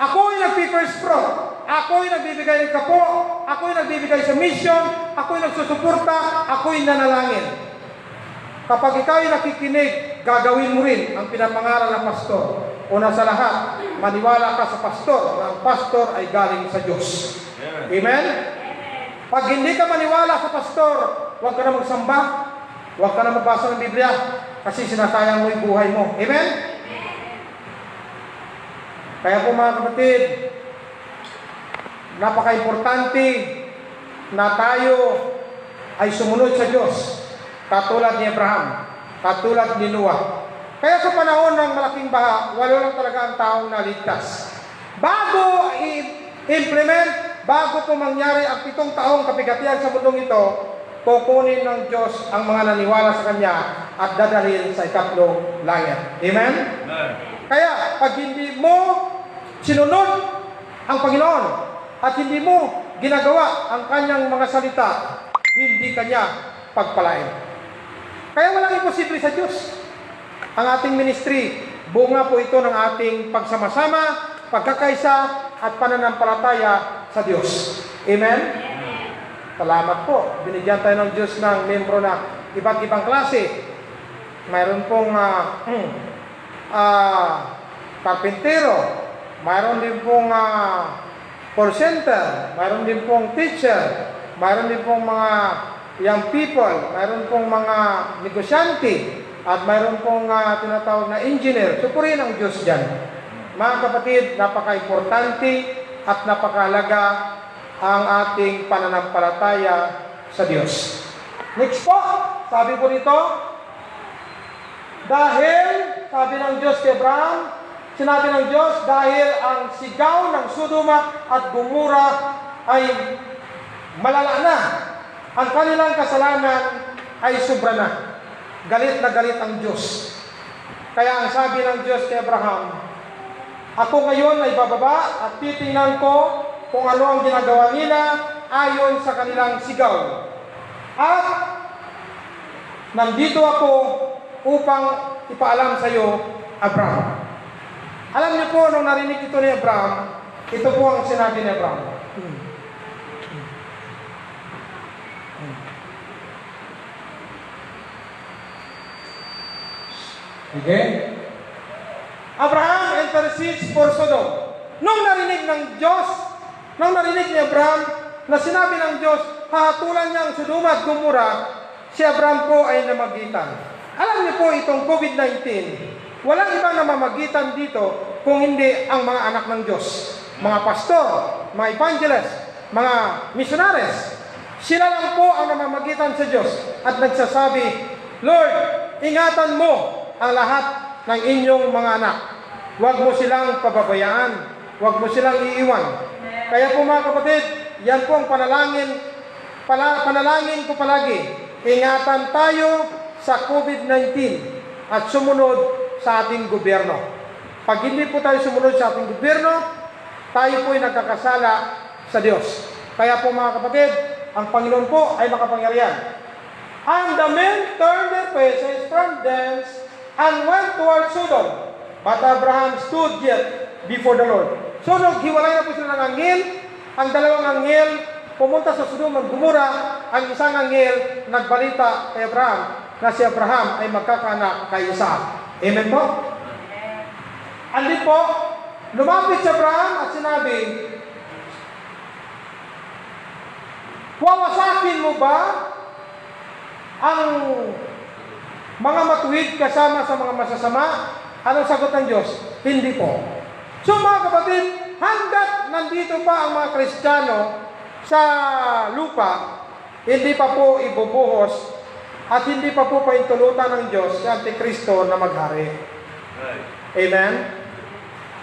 Ako'y nagpi-first fruit. Ako'y nagbibigay ng kapo. Ako'y nagbibigay sa mission. Ako'y nagsusuporta. Ako'y nanalangin. Kapag ikaw ay nakikinig, gagawin mo rin ang pinapangaral ng pastor. Una sa lahat, maniwala ka sa pastor na ang pastor ay galing sa Diyos. Amen? Pag hindi ka maniwala sa pastor, huwag ka na magsamba. Huwag ka na magbasa ng Biblia kasi sinasayang mo yung buhay mo. Amen? Kaya po mga kapatid, napaka-importante na tayo ay sumunod sa Diyos, katulad ni Abraham, katulad ni Noah. Kaya sa panahon ng malaking baha, walo lang talaga ang taong naligtas. Bago i-implement bago po mangyari ang 7 taong kapigatian sa mundong ito, kukunin ng Diyos ang mga naniwala sa Kanya at dadalhin sa ikatlong langit. Amen? Kaya, pag hindi mo sinunod ang Panginoon at hindi mo ginagawa ang Kanyang mga salita, hindi Kanya pagpalain. Kaya walang imposible sa Diyos. Ang ating ministry, bunga po ito ng ating pagsama-sama, pagkakaisa at pananampalataya sa Diyos. Amen? Salamat po. Binigyan tayo ng Diyos ng membro na iba't ibang klase. Mayroon pong karpintero, mayroon din pong call center, mayroon din pong teacher, mayroon din pong mga young people, mayroon pong mga negosyante, at mayroon pong tinatawag na engineer. Supurihin ang Diyos dyan. Mga kapatid, napaka-importante at napakahalaga ang ating pananampalataya sa Diyos. Next po, sabi po nito, dahil, sabi ng Diyos kay Abraham, sinabi ng Diyos, dahil ang sigaw ng Sodoma at Gomora ay malala na, ang kanilang kasalanan ay sobra na. Galit na galit ang Diyos. Kaya ang sabi ng Diyos kay Abraham, ako ngayon ay bababa at titingnan ko kung ano ang ginagawa nila ayon sa kanilang sigaw. At nandito ako upang ipaalam sa iyo, Abraham. Alam niyo po, nung narinig ito ni Abraham, ito po ang sinabi ni Abraham. Okay? Abraham intercedes for Sodom. Nung narinig ng Diyos, nung narinig ni Abraham na sinabi ng Diyos, hahatulan niya ang Sodoma at Gomora, si Abraham po ay namagitan. Alam niyo po itong COVID-19, walang ibang namamagitan dito kung hindi ang mga anak ng Diyos. Mga pastor, mga evangelist, mga missionaries. Sila lang po ang namamagitan sa Diyos at nagsasabi, Lord, ingatan mo ang lahat ng inyong mga anak. Huwag mo silang pababayaan. Huwag mo silang iiwan. Kaya po mga kapatid, yan po ang panalangin ko palagi. Ingatan tayo sa COVID-19 at sumunod sa ating gobyerno. Pag hindi po tayo sumunod sa ating gobyerno, tayo po ay nagkakasala sa Diyos. Kaya po mga kapatid, ang Panginoon po ay makapangyarihan. And the men turned their faces from thence and went toward Sodom. But Abraham stood yet before the Lord. So, naghiwalay na po sila ng anghel. Ang dalawang anghel pumunta sa Sodom at Gomora. Ang isang anghel nagbalita kay Abraham na si Abraham ay magkakaanak kay Isaac. Amen po? Andi po, lumapit si Abraham at sinabi, wawasakin mo ba ang mga matuwid kasama sa mga masasama? Anong sagot ng Diyos? Hindi po. So mga kapatid, hanggat nandito pa ang mga Kristiyano sa lupa, hindi pa po ibubuhos at hindi pa po paintulutan ng Diyos si Antikristo na maghari. Amen?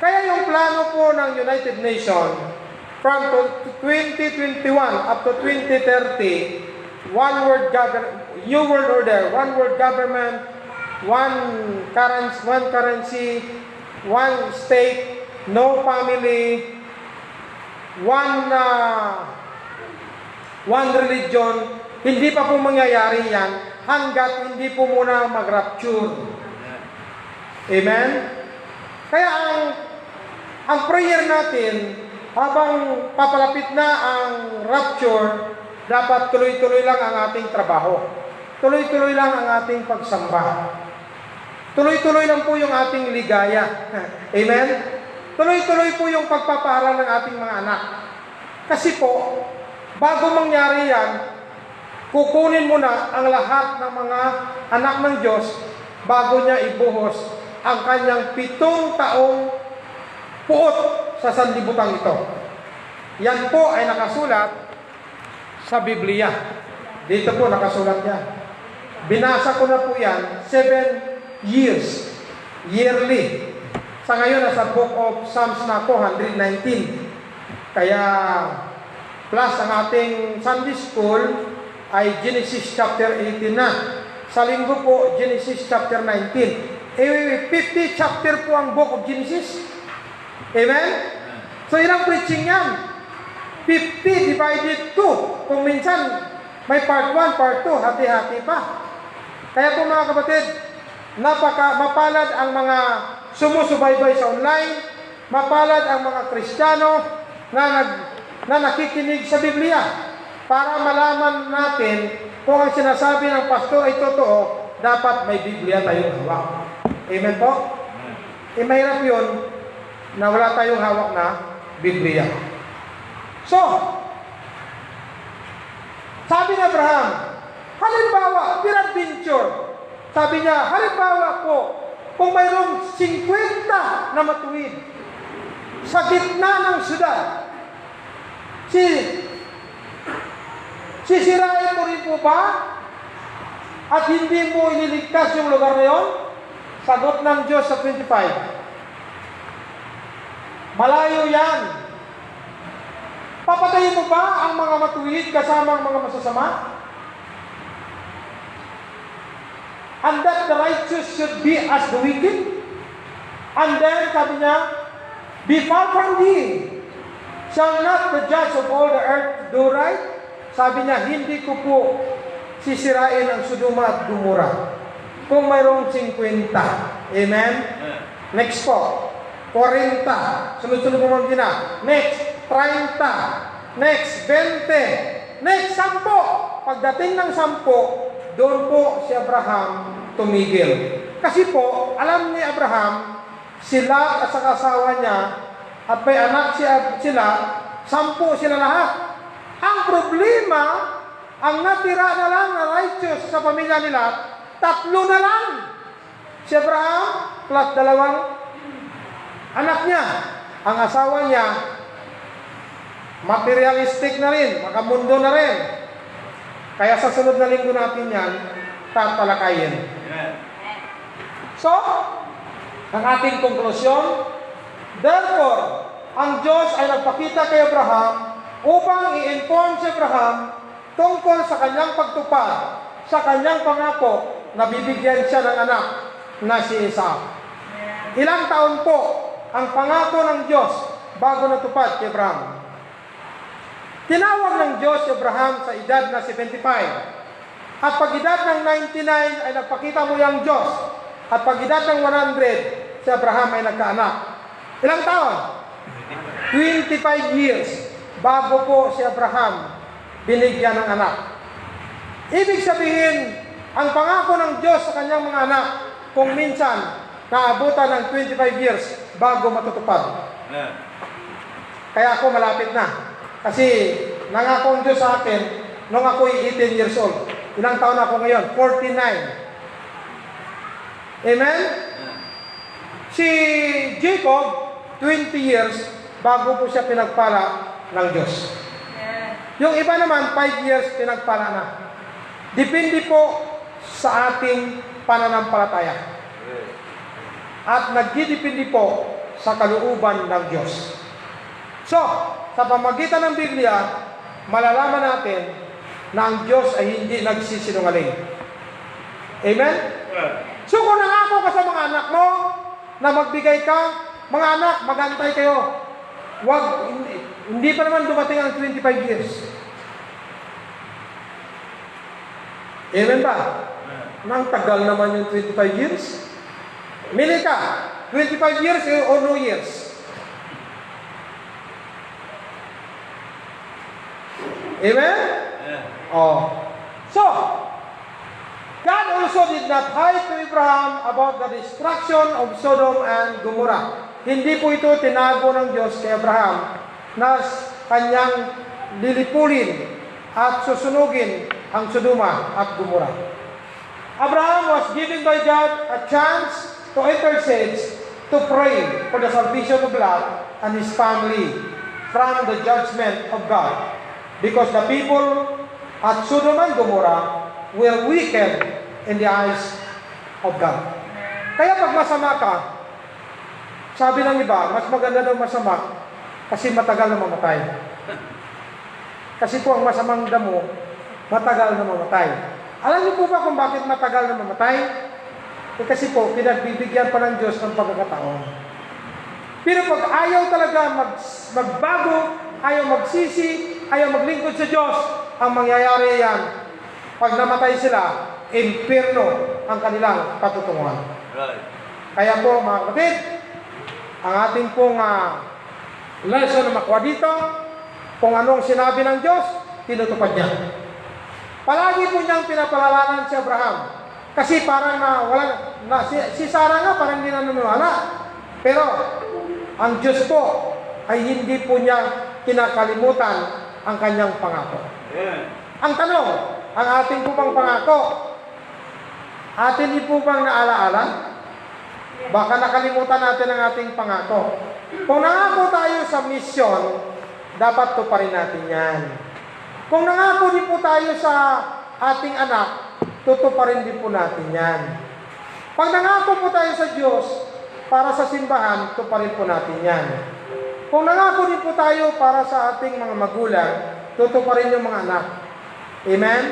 Kaya yung plano po ng United Nations from 2021 up to 2030, one world new world order, one world government, one currency, one state, no family, one religion. Hindi pa po mangyayari yan hanggat hindi po muna mag-rapture. Amen? Kaya ang prayer natin, habang papalapit na ang rapture, dapat tuloy-tuloy lang ang ating trabaho. Tuloy-tuloy lang ang ating pagsamba. Tuloy-tuloy lang po yung ating ligaya. Amen? Tuloy-tuloy po yung pagpapaaral ng ating mga anak. Kasi po, bago mangyari yan, kukunin mo na ang lahat ng mga anak ng Diyos bago niya ibuhos ang kanyang 7 taong puot sa sanlibutan ito. Yan po ay nakasulat sa Biblia. Dito po nakasulat yan. Binasa ko na po yan 7 years, yearly. Sa ngayon, nasa Book of Psalms na ako, 119. Kaya, plus ang ating Sunday School ay Genesis chapter 18 na. Sa linggo po, Genesis chapter 19. 50 chapter po ang book of Genesis. Amen? So, ilang preaching yan? 50 divided 2. Kung minsan, may part 1, part 2, hati-hati pa. Kaya po mga kapatid, mapalad ang mga sumusubaybay sa online, mapalad ang mga Kristiyano na nakikinig sa Biblia para malaman natin kung ang sinasabi ng pastor ay totoo, dapat may Biblia tayong hawak. Amen po? Mahirap yun na wala tayong hawak na Biblia. So, sabi ni Abraham, halimbawa, peradventure, sabi niya, halimbawa po, kung mayroong 50 na matuwid sa gitna ng syudad, sisirain mo rin po ba? At hindi mo ililigtas yung lugar na yun? Sagot ng Diyos sa 25. Malayo yan. Papatayin mo ba ang mga matuwid kasama ang mga masasama? And that the righteous should be as the wicked? And then, sabi niya, be far from thee. Shall not the judge of all the earth do right? Sabi niya, hindi ko po sisirain ang Sodoma at Gomora kung mayroong 50. Amen? Next po, 40. Sunod-sunod mo na. Next, 30. Next, 20. Next, 10. Pagdating ng 10, doon po si Abraham tumigil. Kasi po, alam ni Abraham, sila at sa asawa niya, at may anak sila, 10 sila lahat. Ang problema, ang natira na lang na righteous sa pamilya nila, 3 na lang. Si Abraham plus 2 anak niya. Ang asawa niya, materialistic na rin, makamundo na rin. Kaya sa sunod na linggo natin yan, tatalakayin. So, ang ating konklusyon, therefore, ang Diyos ay nagpakita kay Abraham upang i-inform si Abraham tungkol sa kanyang pagtupad, sa kanyang pangako na bibigyan siya ng anak na si Isaac. Ilang taon po ang pangako ng Diyos bago natupad kay Abraham? Tinawag ng Diyos si Abraham sa edad na 75. At pag edad ng 99 ay nagpakita mo yung Diyos. At pag edad ng 100, si Abraham ay nagkaanak. Ilang taon? 25 years bago po si Abraham binigyan ng anak. Ibig sabihin, ang pangako ng Diyos sa kanyang mga anak, kung minsan, naabutan ng 25 years bago matutupad. Kaya ako malapit na. Kasi nangako ang Diyos sa akin nung ako'y 18 years old. Ilang taon ako ngayon? 49. Amen? Si Jacob, 20 years bago po siya pinagpala ng Diyos. Yung iba naman, 5 years pinagpala na. Depende po sa ating pananampalataya. At nagdidepende po sa kalooban ng Diyos. So, sa pamagitan ng Biblia, malalaman natin na ang Diyos ay hindi nagsisinungaling. Amen? So, kung nangako ka sa mga anak mo na magbigay ka, mga anak, magantay kayo. Hindi pa naman dumating ang 25 years. Amen ba? Nang tagal naman yung 25 years. Mili ka, 25 years o no years? Amen? Oh. So, God also did not hide to Abraham about the destruction of Sodom and Gomorrah. Hindi po ito tinago ng Diyos kay Abraham na kanyang lilipulin at susunugin ang Sodoma at Gomorrah. Abraham was given by God a chance to intercede, to pray for the salvation of Lot and his family from the judgment of God. Because the people at Sodom and Gomorrah were wicked in the eyes of God. Kaya pag masama ka, sabi ng iba, mas maganda daw masama kasi matagal na mamatay. Kasi po ang masamang damo, matagal na mamatay. Alam niyo po ba kung bakit matagal na mamatay? Kasi po, pinagbibigyan pa ng Diyos ng pagkakataon. Pero pag ayaw talaga magbago, ayaw magsisi, ayaw maglingkod sa Diyos, ang mangyayari yan, pag namatay sila, impyerno ang kanilang patutunguhan. Right. Kaya po mga kapatid, ang ating pong lesson na makuha dito, kung anong sinabi ng Diyos, tinutupad niya. Palagi po niyang pinapalalanan si Abraham. Kasi parang si Sarah nga parang hindi naniniwala. Pero ang Diyos po ay hindi po niya kinakalimutan ang kanyang pangako. Yeah. Ang tanong, ang ating po bang pangako, atin din po bang naalaala? Baka nakalimutan natin ang ating pangako. Kung nangako tayo sa misyon, dapat tuparin natin yan. Kung nangako din po tayo sa ating anak, tutuparin din po natin yan. Pag nangako po tayo sa Diyos, para sa simbahan, tuparin po natin yan. Kung nangako din po tayo para sa ating mga magulang, tutuparin yung mga anak. Amen?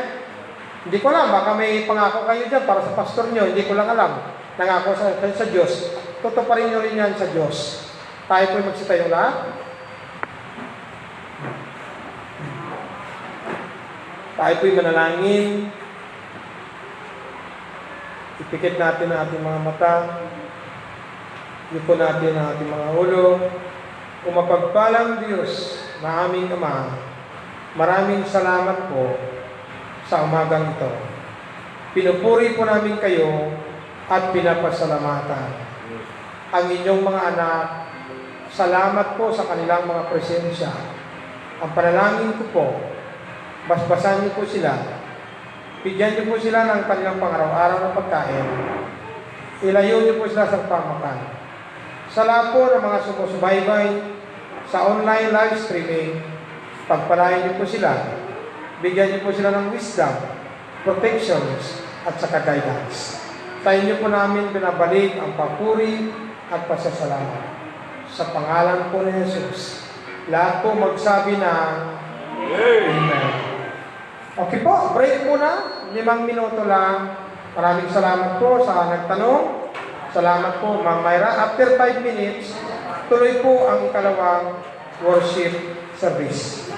Hindi ko alam, baka may pangako kayo dyan para sa pastor nyo, hindi ko lang alam. Nangako sa Diyos, tutuparin nyo rin yan sa Diyos. Tayo po magsitayo lahat. Tayo po'y manalangin. Ipikit natin ang ating mga mata. Yuko natin ang ating mga ulo. Kung mapagpalang Diyos na aming Ama, maraming salamat po sa umagang ito. Pinupuri po namin kayo at pinapasalamatan. Ang inyong mga anak, salamat po sa kanilang mga presensya. Ang panalangin ko po, basbasan niyo po sila. Bigyan niyo po sila ng kanilang pang-araw-araw na pagkain. Ilayo niyo po sila sa pamakan. Sa lahat po ng mga sumusubaybay sa online live streaming, pagpalain niyo po sila. Bigyan niyo po sila ng wisdom, protections, at saka guidance. Sa inyo po namin binabalik ang papuri at pasasalamat. Sa pangalan po ni Jesus, lahat po magsabi ng Amen. Okay po, break muna. 5 minuto lang. Maraming salamat po sa nagtanong. Salamat po, Ma'am Myra. After 5 minutes, tuloy po ang ikalawang worship service.